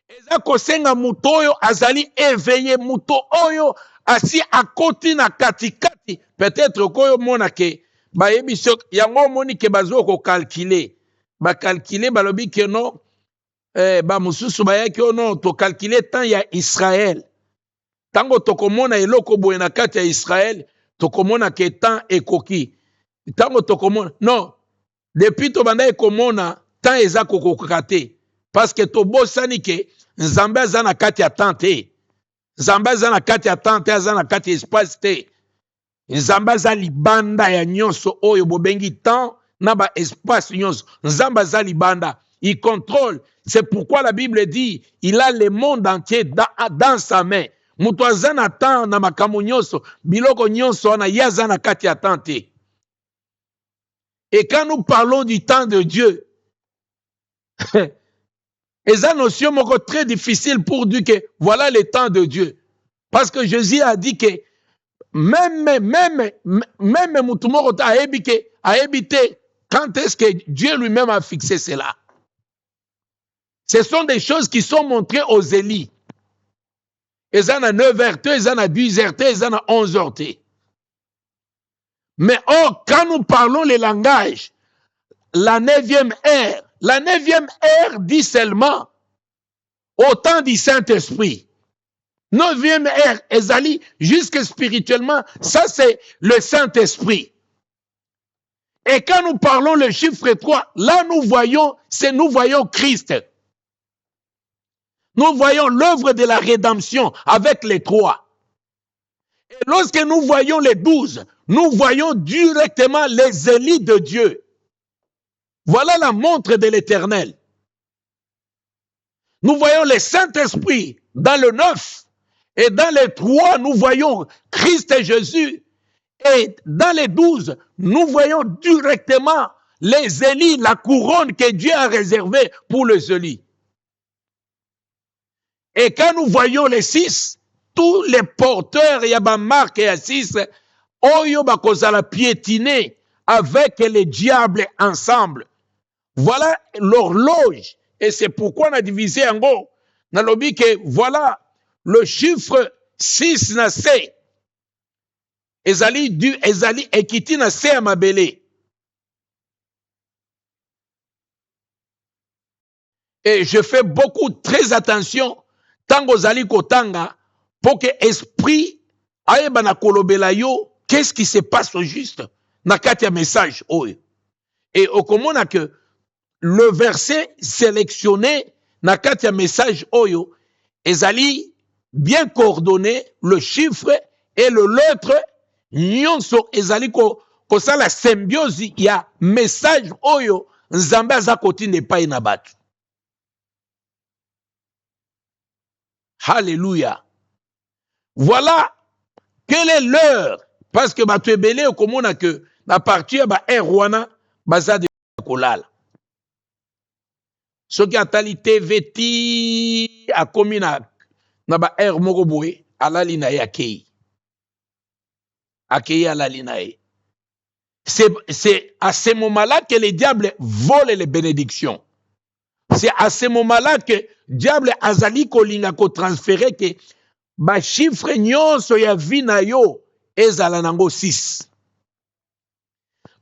Eza kosenga mutoyo azali éveillé, muto oyo asi à côté na katikati peut-être koyo mona ke ba yebiso yango moni ke bazo ko calculer ba calculer balobi ke non ba mususu ba yaki ono to calculer temps ya Israël tango tokomona eloko boye na kati ya Israël tokomona ke temps ekoki tango tokomona non depuis to banda ekomona temps eza kokoka te parce que to bosani ke nzambe aza na kati ya temps te nzambe aza na kati ya temps te aza na kati ya espace te nzambe aza libanda ya nyonso oyo bobengi temps na ba espace nyonso nzambe aza libanda il contrôle c'est pourquoi la Bible dit il a le monde entier dans sa main mutu aza na temps na makambo nyonso biloko nyonso wana ye aza na kati ya temps te. Et quand nous parlons du temps de Dieu et ça notion moko très difficile pour dire que voilà le temps de Dieu parce que Jésus a dit que même mutumoko ta a habité quand est-ce que Dieu lui-même a fixé cela. Ce sont des choses qui sont montrées aux élites. Ils en a 9h, ils en a 10h, ils en a 11h. Mais or, quand nous parlons les langages, la 9e ère dit seulement au temps du Saint-Esprit. 9e ère, ezali, jusque spirituellement, ça c'est le Saint-Esprit. Et quand nous parlons le chiffre 3, là nous voyons Christ. Nous voyons l'œuvre de la rédemption avec les 3. Et lorsque nous voyons les 12, nous voyons directement les élites de Dieu. Voilà la montre de l'Éternel. Nous voyons le Saint-Esprit dans le 9. Et dans les 3, nous voyons Christ et Jésus. Et dans les 12, nous voyons directement les élites, la couronne que Dieu a réservée pour les élites. Et quand nous voyons les 6, tous les porteurs, il y a Marc et 6, oyo bakozala piétiner avec les diables ensemble. Voilà l'horloge. Et c'est pourquoi on a divisé en gros. On a dit que voilà le chiffre 6 na C. Ezali ekiti na C à mabele. Et je fais très attention tango zali kotanga pour que esprit ayeba na kolobela yo qu'est-ce qui se passe au juste na kati ya message oyo. Et okomona que le verset sélectionné na kati ya message oyo ezali bien coordonné, le chiffre et le lettre nyonso ezali ko sala symbiose ya message oyo nzambe aza kotinda epai na bato. Alléluia. Voilà quelle est l'heure. Parce que bato ebele okomona que na partir ba erwana baza de kolala. Soki atali TV ti akomi na ba er moko boye alali na ye akei. Akei alali na ye. C'est à ce moment-là que le diable vole les bénédictions. C'est à ce moment-là que diable azali kolinga ko transférer que ba chiffre nyonso ya vie na yo ezala nango 6.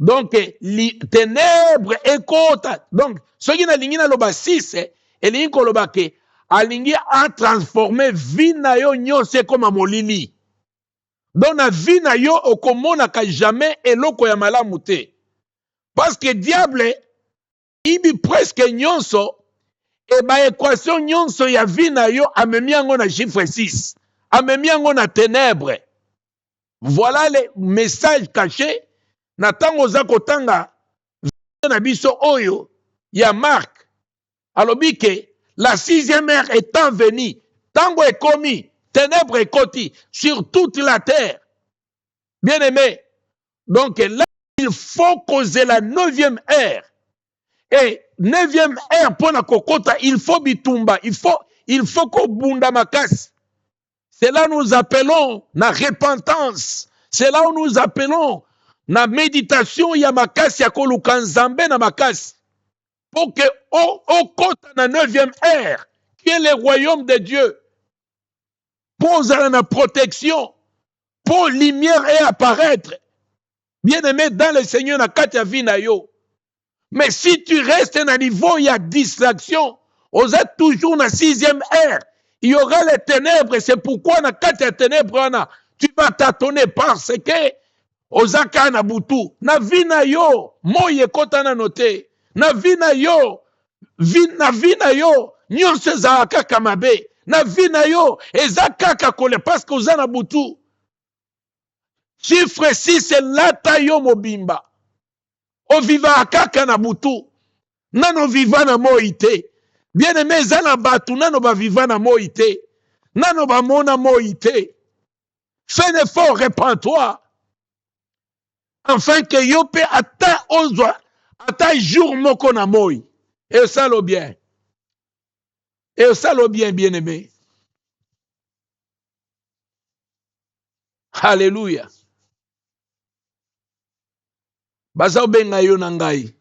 Donc li ténèbres ekota. Donc ce qui na lingi na loba 6 elingi ko loba ke alingi a transformer vie na yo nyonso comme molili. Donc na vie na yo okomona ka jamais eloko ya malamu te. Parce que diable ibi presque nyonso et ba équation nyonso ya vie na yo amemi yango na chiffre 6. Amemi yango na ténèbres. Voilà les messages cachés. Na tango za kotanga na biso oyo ya Marc. Alobi ke la 6e ère étant venue, tango ekomi, ténèbres ekoti sur toute la terre. Bien aimé. Donc là, il faut causer la 9e ère. Et 9e ère pour la kokota, il faut bitumba, il faut kobunda makasi. C'est là nous appelons la repentance. C'est là où nous appelons la méditation ya makasi ya koluka nzambe na makasi. Pour que au kota na 9e ère, qui est le royaume de Dieu, pose la protection, pour lumière et apparaître. Bien-aimé dans le Seigneur, na kati ya vie na yo. Mais si tu restes à un niveau, il y a distraction. Vous êtes toujours dans 6e ère. Il y aura les ténèbres. C'est pourquoi dans 4 ténèbres, tu vas tâtonner parce que Ozaka na butu. Na vie na yo, moye kota na note. Na vie na yo, nyonso ezala kaka mabe. Na vie na yo, eza kaka kole parce que oza na butu. Chiffre 6, c'est lata yo mobimba. O viva kaka na butu. Nano viva na moite. Bien aimé, zana batu, nano ba viva na moite. Nano ba mona moite. Fais un effort, répands-toi. Afin que yo pe ata ozwa, ata jour moko na moi. Et ça le bien. Et ça le bien, bien aimé. Alléluia. Baza benga yo na ngai.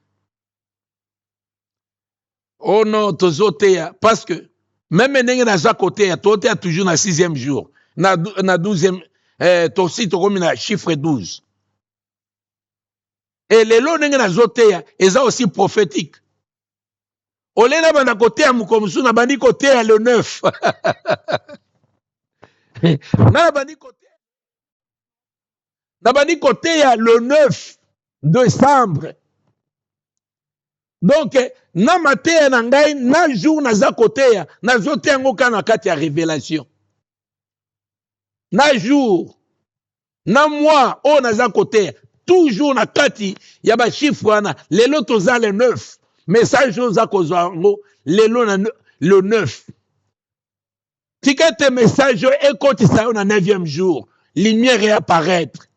Oh non, tozoteya. Parce que, même ndenge naza koteya, toteya toujours na 6e jour. Na 12e, tosi tokomi na chiffre 12. Et lelo ndenge nazoteya, eza aussi prophétique. Olela banda koteya mukomusu na bandi koteya le 9. Na bandi koteya le 9 décembre. Donc, na mateya na ngai, na jour naza koteya, nazoteya ngoka na kati ya révélation. Na jour, na mois, o naza koteya, toujours na kati ya ba chiffre wana, lelo toza le 9. Message oza kozwa ngo, lelo na le 9. Tika te message ekotisa yo na 9e jour, lumière et apparaître.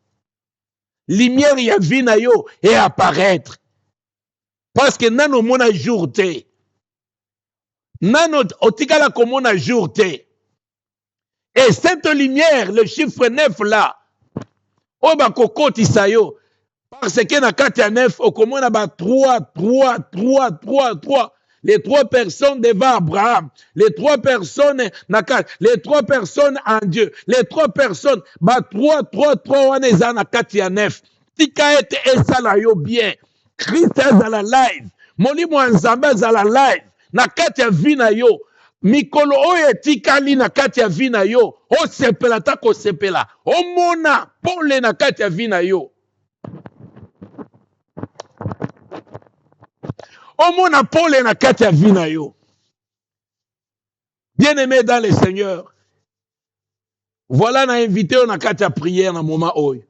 Lumière ya vie na yo et apparaître. Parce que nano mona jour te. Nano otikala komona jour te. Et cette lumière, le chiffre 9 là, oba kokoti sayo. Parce que na kati ya 9, okomona ba 3. Les 3 personnes devant Abraham. Les 3 personnes les 3 personnes en Dieu. Les 3 personnes, ba 3 wana eza na kati ya 9. Tika ete esala yo bien. Christ azala live. Molimo nzambe azala live. Na kati ya vie na yo. Mikolo oyo etikali na kati ya vie na yo. Osepela ta kosepela. Omona pole na kati ya vie na yo. Omona pole na kati ya vie na yo. Bien-aimé dans le Seigneur. Voilà na invité on na kati ya prière na moment oyo.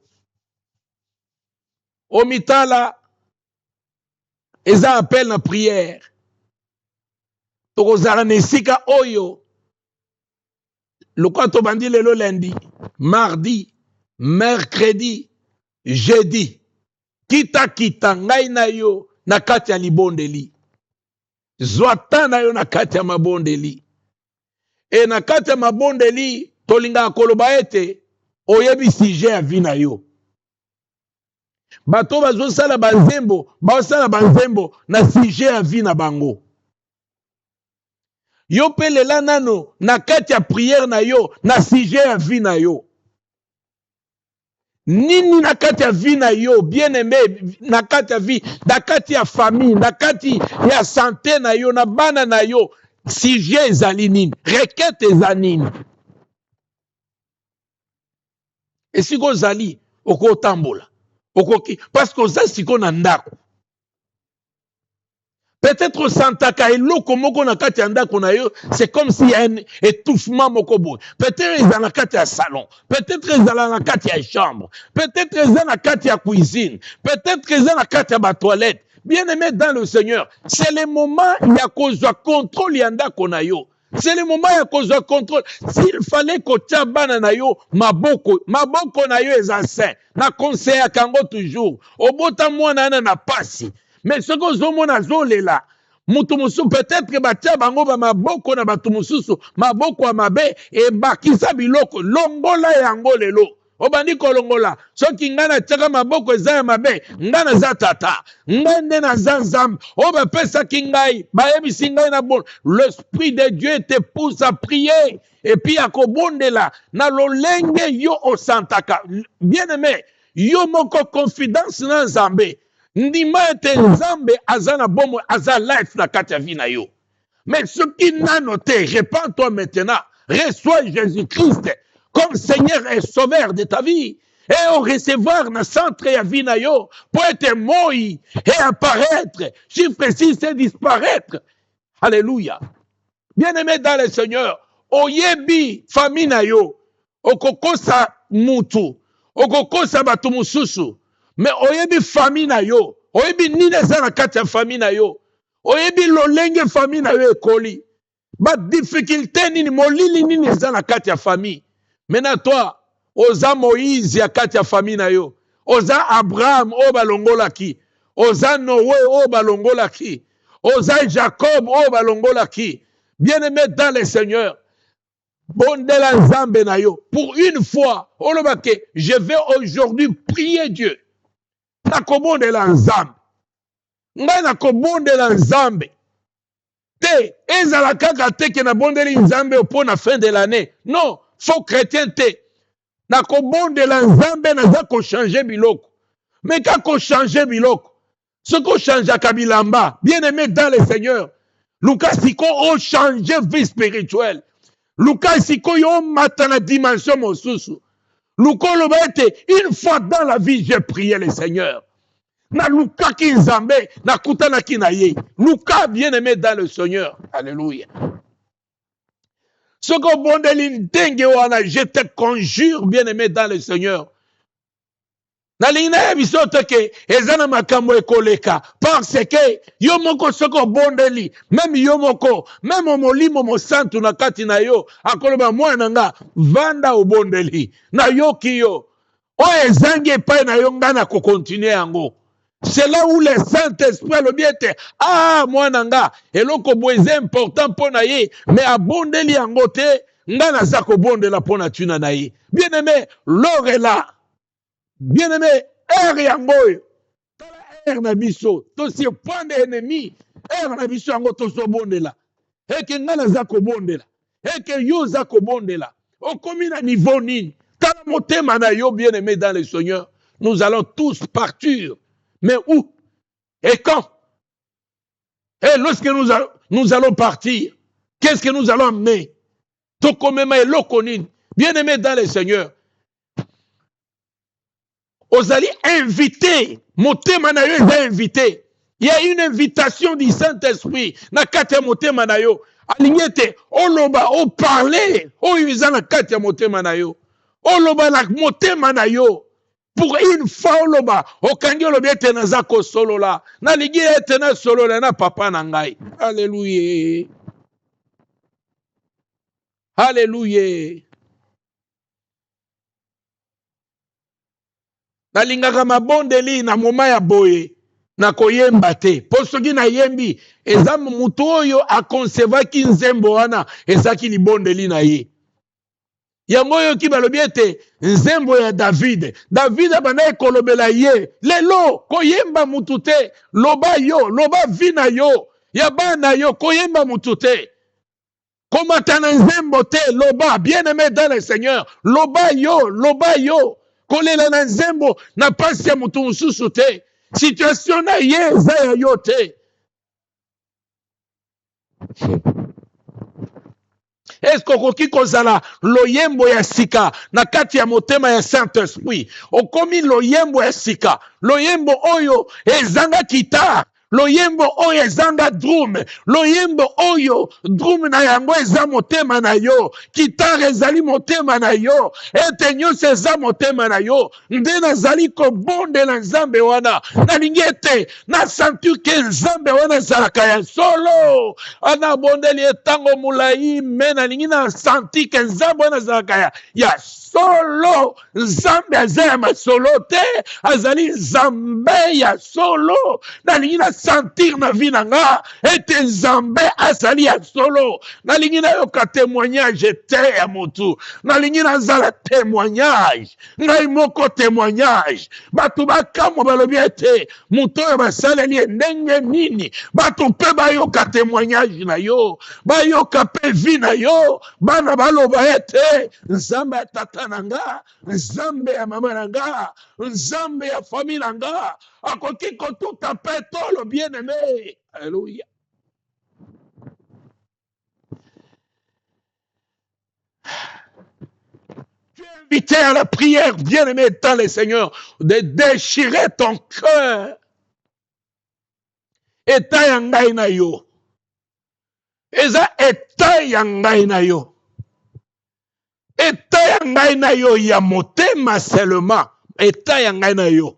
Omitala eza appel na prière. Tokozala na esika oyo. Lokwa tobandi lelo lundi, mardi, mercredi, jeudi. Kita ngai na yo na kati ya libondeli. Zwata na yo na kati ya mabondeli. E na kati ya mabondeli, tolinga koloba ete, oyebi sujet ya vie na yo. Bato bazosala banzembo, na sujet ya vie na bango. Yo pelela nano, na kati ya prière na yo, na sujet ya vie na yo. Nini na kati ya vie na yo, bien aimé, na kati ya vie, na kati ya famille, na kati ya santé na yo, na bana na yo, sujet ezali nini, requête ezali nini. Et si ko zali, oko tambola, parce que oza siko na ndako. Peut-être santaka eloko moko na kati ya ndako na yo, c'est comme s'il y a un étouffement moko boy. Peut-être ils na kati ya salon, peut-être ils na kati ya chambre, peut-être ils na kati ya cuisine, peut-être ils na kati ya ba toilette. Bien-aimé dans le Seigneur, c'est le moment ya kozwa contrôle ya ndako na yo. C'est le moment ya kozwa contrôle. S'il fallait kotia bana na yo maboko na yo eza saint. Na conseil kango toujours. Obota mwana na pasi. Mais ce que zomona zolela, mutu musu peut-être batia bango ba maboko na batu mususu, maboko ya mabe e bakisa biloko longola yango lelo. obandi kolongola soki ngai natiaka maboko eza ya mabe ngai naza tata ngai nde naza nzambe oyo bapesaki ngai bayebisi ngai na bon l'esprit de Dieu te pousse à prier et puis akobondela na lolenge yo osantaka bien aimé yo moko confidence na nzambe ndima ete nzambe aza na bomo aza life na kati ya vie na yo mais soki nano te répands-toi maintenant reçois Jésus-Christ comme Seigneur et Sauveur de ta vie et au recevoir na centre ya vie na yo pour être moi et apparaître chiffre 6 et disparaître. Alléluia. Bien-aimé dans le Seigneur, oyebi famille na yo okokosa mutu okokosa batu mususu mais oyebi famille na yo oyebi nini eza na kati ya famille na yo oyebi lolenge famille na yo ekoli ba difficulté nini molili nini eza na kati ya famille. Maintenant toi oza Moïse ya kati ya famille na yo oza Abraham o balongolaki oza Noé o balongolaki oza Jacob o balongolaki. Bien-aimé dans le Seigneur, bondela nzambe na yo pour une fois olobake je vais aujourd'hui prier Dieu nakobondela nzambe ngai nakobondela nzambe te ezala kaka te ke nabondeli nzambe pour na fin de l'année non faux chrétien te nakobondela nzambe naza kochange biloko mais ka kochange biloko soki ochangeaka bilamba bien aimé dans le Seigneur luka siko ochange vie spirituelle luka siko yo mata na dimension mosusu luka oloba ete une fois dans la vie j'ai prié le Seigneur na luka ki nzambe na kutanaki na ye luka bien aimé dans le Seigneur. Alléluia. Ce que bondeli ndenge wana je te conjure bien aimé dans le Seigneur nalingi na biso te ke eza na makambo ekoleka parce que yo moko soko bondeli même yo moko même molimo mosantu na kati na yo akoloba mwana nga vanda obondeli na yoki yo oyo ezangi epai na yo nga na kokontinue yango. C'est là où le Saint-Esprit alobi ete ah mwana nga eloko boye important mpo na ye mais abondeli yango te nga naza kobondela mpo na tuna na ye. Bien aimé l'or est là. Bien aimé er yango oyo tala er na biso tosiepande ennemi er na biso yango tosobondela eke nga naza kobondela eke yo oza kobondela okomi na niveau nini tala motema na yo bien aimé dans le Seigneur. Nous allons tous partir. Mais où et quand? Et lorsque nous allons partir, qu'est-ce que nous allons amener? Bien aimé dans le Seigneur, Ozali invité, motema na yo est invité. Il y a une invitation du Saint-Esprit. Na kati motema na yo. Alignete, oloba, o parler, o yuza na kati motema na yo. Oloba na motema na yo. Pour une fois oloba okangi olobi ete naza kosolola nalingi ete nasolola na papa na ngai. Alléluia. Alléluia. Nalingaka mabondeli na moma ya boye na koyemba te po soki na yembi eza mutu oyo akonsevaki nzembo wana ezaki libondeli na ye. Yango oyo ki balobi ete nzembo ya David abanda kolobela ye lelo koyemba mutu te loba yo loba vina yo ya bana yo koyemba mutu te komata na nzembo te loba bien aimé dans le Seigneur loba yo kolela na nzembo na pasi ya mutu mususu te situation na ye eza ya yo te. Est-ce kokoki kozala loyembo ya sika na kati ya motema ya Saint-Esprit okomi loyembo ya sika loyembo oyo ezanga guitare loyembo oyo ezanga drum loyembo oyo drum na yango eza motema na yo guitare ezali motema na yo ete nyonso eza motema na yo nde nazali kobondela nzambe wana nalingi ete nasentir ke nzambe wana ezalaka ya solo anabondeli etango molai me nalingi nasentir ke nzambe wana ezalaka ya solo nzambe aza ya masolo te azali nzambe ya solo nalingi sentir na vie na nga ete nzambe azali ya solo. Nalingi nayoka témoignage te ya motu, nalingi nazala témoignage, ngai moko témoignage. Bato bakamwa balobi ete moto oyo basaleli ye ndenge nini, bato mpe bayoka témoignage na yo, bayoka mpe vi na yo, bana baloba ete nzambe ya tata na nga, nzambe ya mama na nga, nzambe ya famille na nga akoki kotuta mpe tolo bien-aimé. Alléluia. Tu es invité à la prière, bien-aimé dans le Seigneur, de déchirer ton cœur. Eta ya ngai na yo. Eza eta ya ngai na yo. Eta ya ngai na yo ya motema seulement. Eta ya ngai na yo.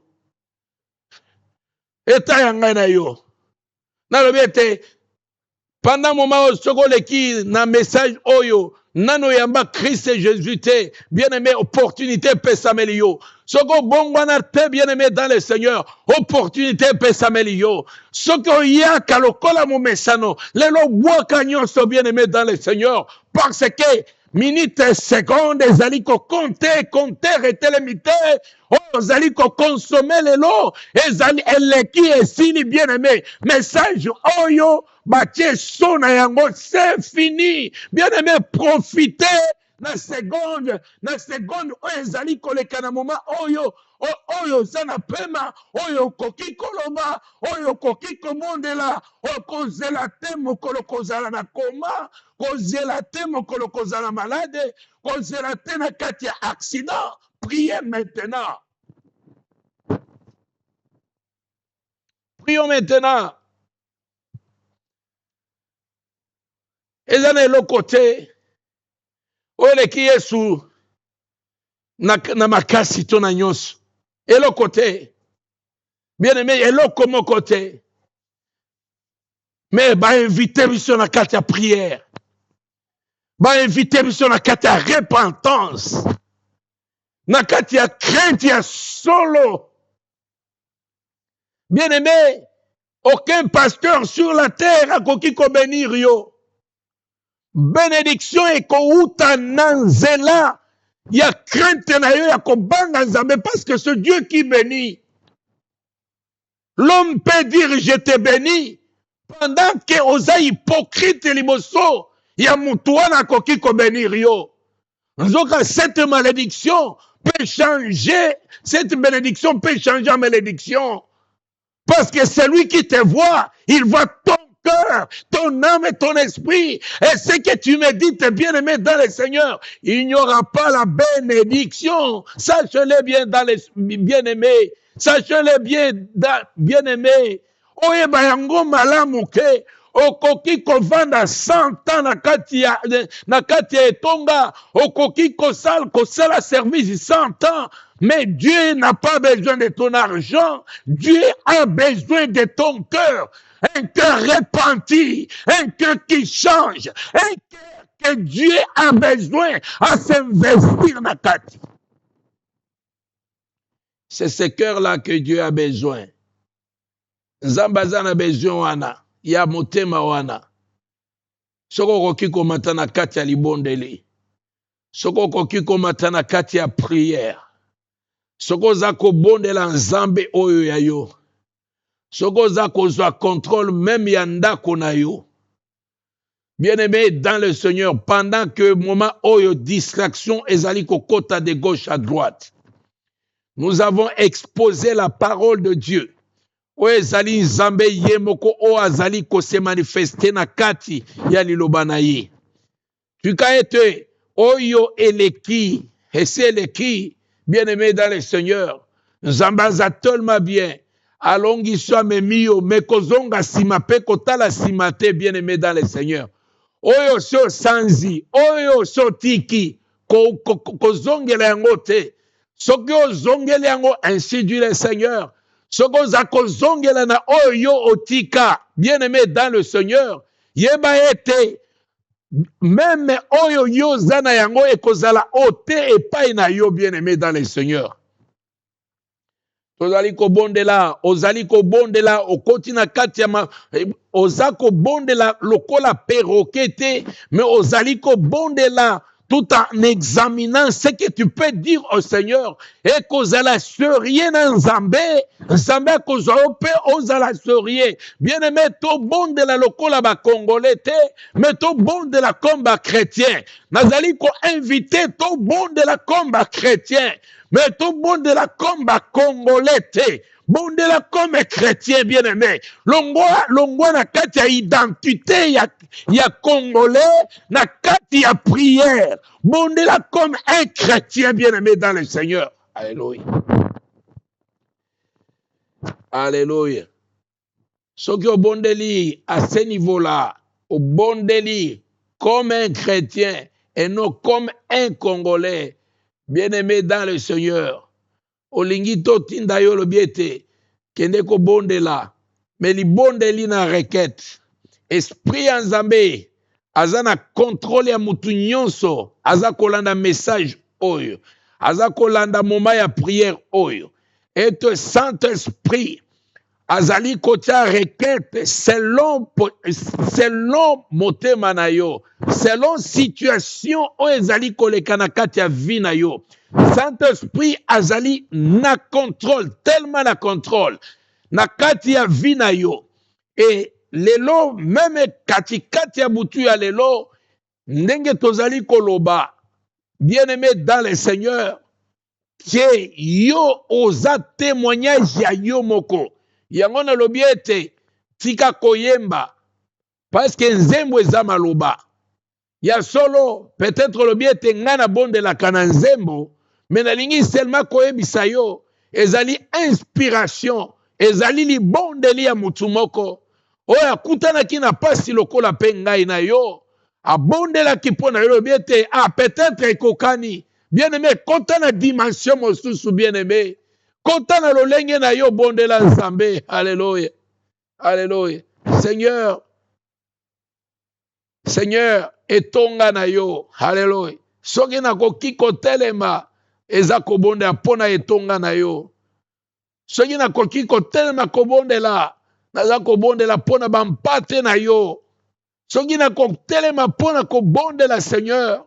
Eta ya ngai na yo. Nalobi ete pendant moment oyo soko oleki na message oyo nano yamba Christ Jésus te, bien-aimé, opportunité pesameli yo. Soko bongwana te, bien-aimé dans le Seigneur, opportunité pesameli yo. Soko yaka lokola mo mesano, lelo bwaka nyonso, bien-aimé dans le Seigneur, parce que minute seconde ezali ko compter etelemite, ozali ko consommer lelo, ezali eleki esili, bien-aimé, message oyo batie sona yango, c'est fini. Bien-aimé, profitez na seconde oyo ezali koleka na moment oyo oyo zana pema, oyo koki koloba, oyo koki komondela, okozela te mokolo kozala na koma, kozela te mokolo kozala malade, kozela te na kati ya accident. Priez maintenant. Prions maintenant. Ezana eloko te oyo eleki Yesu na makasi to na nyonso. Eloko te. Bien-aimé, eloko moko te. Mais invite biso na kati ya prière. Invite biso na kati ya repentance. Na kati ya crainte ya solo. Bien-aimé, aucun pasteur sur la terre akoki ko bénir yo. Bénédiction et kouta nanzela. Il y a crainte na yo ya kobanga nzambe parce que c'est Dieu qui bénit. L'homme peut dire je te bénis pendant que oza hypocrite liboso ya mutu wana koki ko bénir yo. Nzoka cette malédiction peut changer, cette bénédiction peut changer en malédiction. Parce que celui qui te voit, il voit ton cœur, ton âme et ton esprit. Et ce que tu médites, bien-aimé dans le Seigneur, il n'y aura pas la bénédiction. Sache-le bien dans les bien-aimés. Sache-le bien, bien-aimé. Oye bayango malamu ke. Okoki kovanda 100 ans na kati ya etonga. Okoki kosala service 100 ans. Mais Dieu n'a pas besoin de ton argent. Dieu a besoin de ton cœur. Un cœur repenti. Un cœur qui change. Un cœur que Dieu a besoin à s'investir na kati. C'est ce cœur-là que Dieu a besoin. Nzambaza na besoin wana. Ya motema wana. Soko koki komata na kati ya libondeli. Soko koki komata na kati ya prière. Soko za kobondela nzambe oyo ya yo. Soko za kozwa contrôle même ya ndako na yo. Bien-aimé dans le Seigneur, pendant que moment oyo distraction ezali kokota de gauche à droite. Nous avons exposé la parole de Dieu. Oyo ezali nzambe ye moko o azali ko se manifester na kati ya liloba na ye. Tuka ete oyo eleki, ese eleki, bien-aimé dans le Seigneur, nzambe aza tellement bien, alongi so memio, mekozonga sima pe kotala sima te, bien-aimé dans le Seigneur. Oyo so sanzi, oyo so tiki, kozongela yango te. Soki ozongela yango, ainsi dit le Seigneur. Soko zako zongela na oyo otika, bien-aimé dans le Seigneur, yeba ete, même oyo yo zana yango ekozala ote epai na yo, bien-aimé dans le Seigneur. tozali kobondela, ozali kobondela, okoti na kati ya oza kobondela lokola perroquet te, mais ozali kobondela tout en examinant ce que tu peux dire au Seigneur, et kozala serie na Nzambe, Nzambe kozala pe ozala serie. Bien-aimé, to bondela lokola ba Congolais te, mais to bondela comme ba chrétien. Nazali ko invité to bondela comme ba chrétien, mais to bondela comme ba Congolais te. Bondela comme chrétien bien-aimé. Longwa na kati ya identité ya Congolais, na kati ya prière. Bondela comme un chrétien bien-aimé dans le Seigneur. Alléluia. Alléluia. Ce qui bondeli à ce niveau-là, au bondeli comme un chrétien et non comme un Congolais, bien-aimé dans le Seigneur. Olingito tinda yo lobiete kende ko bondela mais li bondeli na requête esprit ya Nzambe aza na contrôle ya mutu nyonso aza kolanda message oyo aza kolanda moment ya prière oyo et Saint-Esprit azali kotia requête selon motema na yo selon situation oyo ezali koleka na kati ya vie na yo. Saint-Esprit azali na contrôle, tellement na contrôle, na kati ya vie na yo. Et lelo, même kati ya butu ya lelo, ndenge tozali koloba, bien-aimé dans le Seigneur, que yo oza témoignage ya yo moko. Yango na lobi ete, tika koyemba, parce que nzembo eza maloba. Ya solo, peut-être lobi ete ngana bonde la kana nzembo, mais nalingi seulement koyebisa yo, ezali inspiration, ezali li bondeli ya mutu moko, oyo akutanaki na pasi lokola pe ngai na yo, abondelaki mpo na yo lobi ete, peut-être ekokani, bien-aimé, kota na dimension mosusu bien-aimé, kota na lolenge na yo bondela Nzambe, alléluia, alléluia, Seigneur, etonga na yo, alléluia, soki na koki kotelema, eza kobondela mpona etonga na yo. Soki na koki kotelema kobondela, naza kobondela mpona bampate na yo. Soki na kotelema mpona kobondela Seigneur,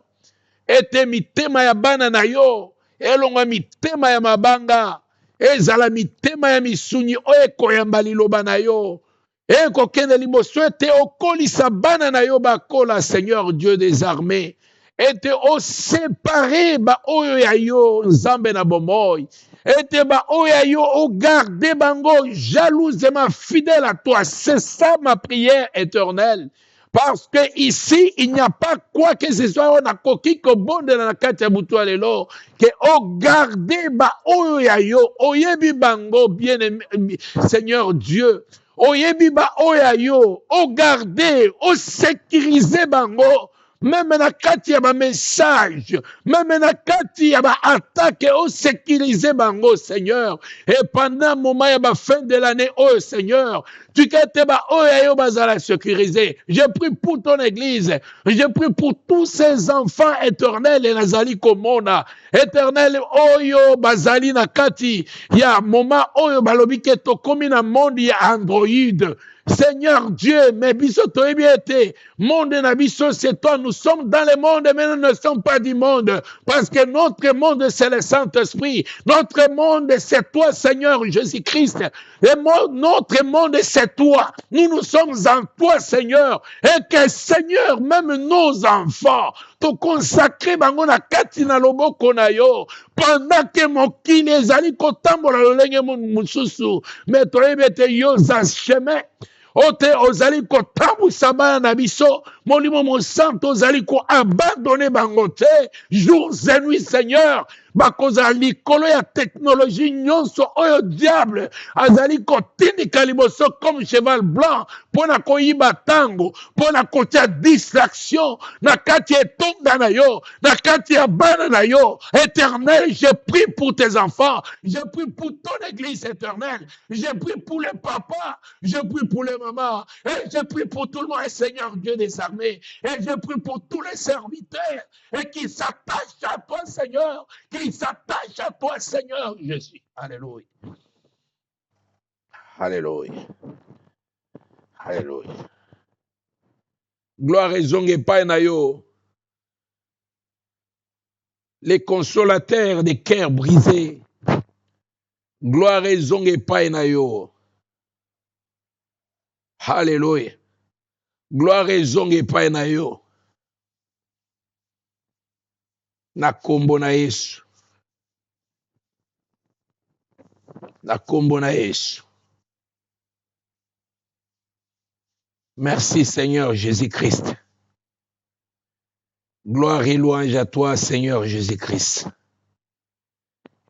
ete mitema ya bana na yo, elongwa mitema ya mabanga, ezala mitema ya misuni oyo ekoyamba liloba na yo, ekokende liboso ete okolisa bana na yo bakola Seigneur Dieu des armées, ete osepare ba oyo ya yo Nzambe na bomoi, ete ba oyo ya yo ogarde bango jalousement fidèle à toi. C'est ça ma prière éternelle. Parce que ici, il n'y a pas quoi que ce soit, on a koki ko bonde na kati ya butu alelo, que o garde ba oyo ya yo, oyebi bango bien aimé, Seigneur Dieu, oyebi ba oyo ya yo, o garde, o sécuriser bango, même na kati ya ba message, même na kati ya ba attaque, o sécuriser bango, Seigneur, et pendant moment ya ba fin de l'année, oh Seigneur, tu kete ba oyo yo bazala sécurisé. Je prie pour ton église. Je prie pour tous ces enfants éternels et nazali komona. Éternel oyo bazali na kati. Ya moment oyo balobi ke tokomi na monde ya Android. Seigneur Dieu, mais biso toyebi ete monde na biso c'est toi. Nous sommes dans le monde mais nous ne sommes pas du monde. Parce que notre monde c'est le Saint-Esprit. Notre monde c'est toi Seigneur Jésus-Christ. Et notre monde c'est toi. Nous sommes en toi Seigneur. Et que Seigneur, même nos enfants, te consacrer bango na kati na loboko na yo. Pendant que mokili ezali kotambola lolenge mususu. Mais toyebi ete yo za chemin. Ote ozali kotambusa bana na biso, molimo mosanto ozali ko abandonner bango te, jours et nuits Seigneur, bakoza likolo ya technologie nyonso oyo diable azali kotindika liboso comme cheval blanc pona koyiba tango, pona kotia distraction na kati etonga na yo, na kati ya bana na yo. Éternel, je prie pour tes enfants, je prie pour ton église éternelle, je prie pour les papas, je prie pour les mamans, et je prie pour tout le monde, Seigneur Dieu des armées, et je prie pour tous les serviteurs, et qui s'attachent à toi, Seigneur, qui s'attachent à toi, Seigneur Jésus. Alléluia. Alléluia. Alléluia. Gloire et zonge pa na yo. Les consolateurs des cœurs brisés. Gloire et zonge pa na yo. Alléluia. Gloire et zonge pa na yo. Na kombo na Yesu. Na kombo na Yesu. Merci Seigneur Jésus-Christ. Gloire et louange à toi Seigneur Jésus-Christ.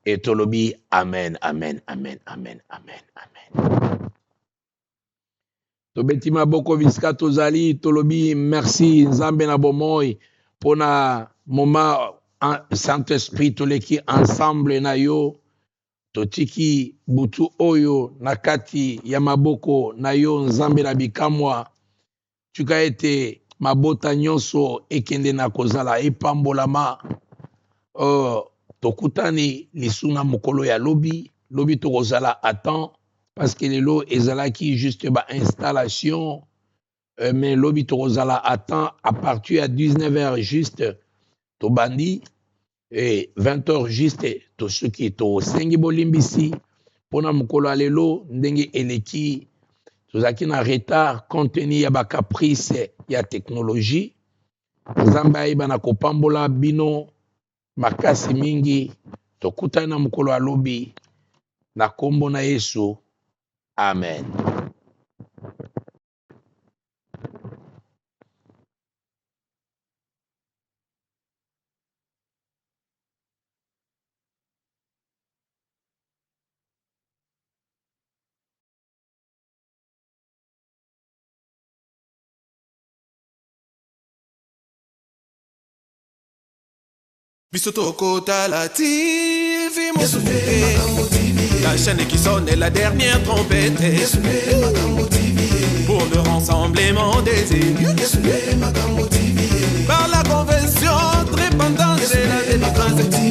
Et tolobi amen, amen, amen, amen, amen, amen. Tobeti maboko viska tozali tolobi merci Nzambe na bomoi pona moment Saint-Esprit toleki ensemble na yo. Totiki butu oyo nakati ya maboko na yo Nzambe na bikamwa. Tuka ete mabota nyonso ekende na kozala epambolama. Tokutani lisuna mokolo ya lobi. Lobi tokozala attend. Parce que lelo ezalaki juste ba installation. Mais lobi tokozala attend à partir à 19h juste. Tobandi. Et 20h juste. To suki to sengi bolimbisi. Pona mokolo ya lelo ndenge eleki. Tozaki na retard compte tenu ya ba caprice ya technologie. Nzambe ayiba na kopambola bino makasi mingi. Tokutana na mokolo ya lobi na kombo na Yesu. Amen. Bisoto Kota la TV, la chaîne qui sonne est la dernière trompette. Pour le rassemblement des élus, par la convention très pendante de la démocratie.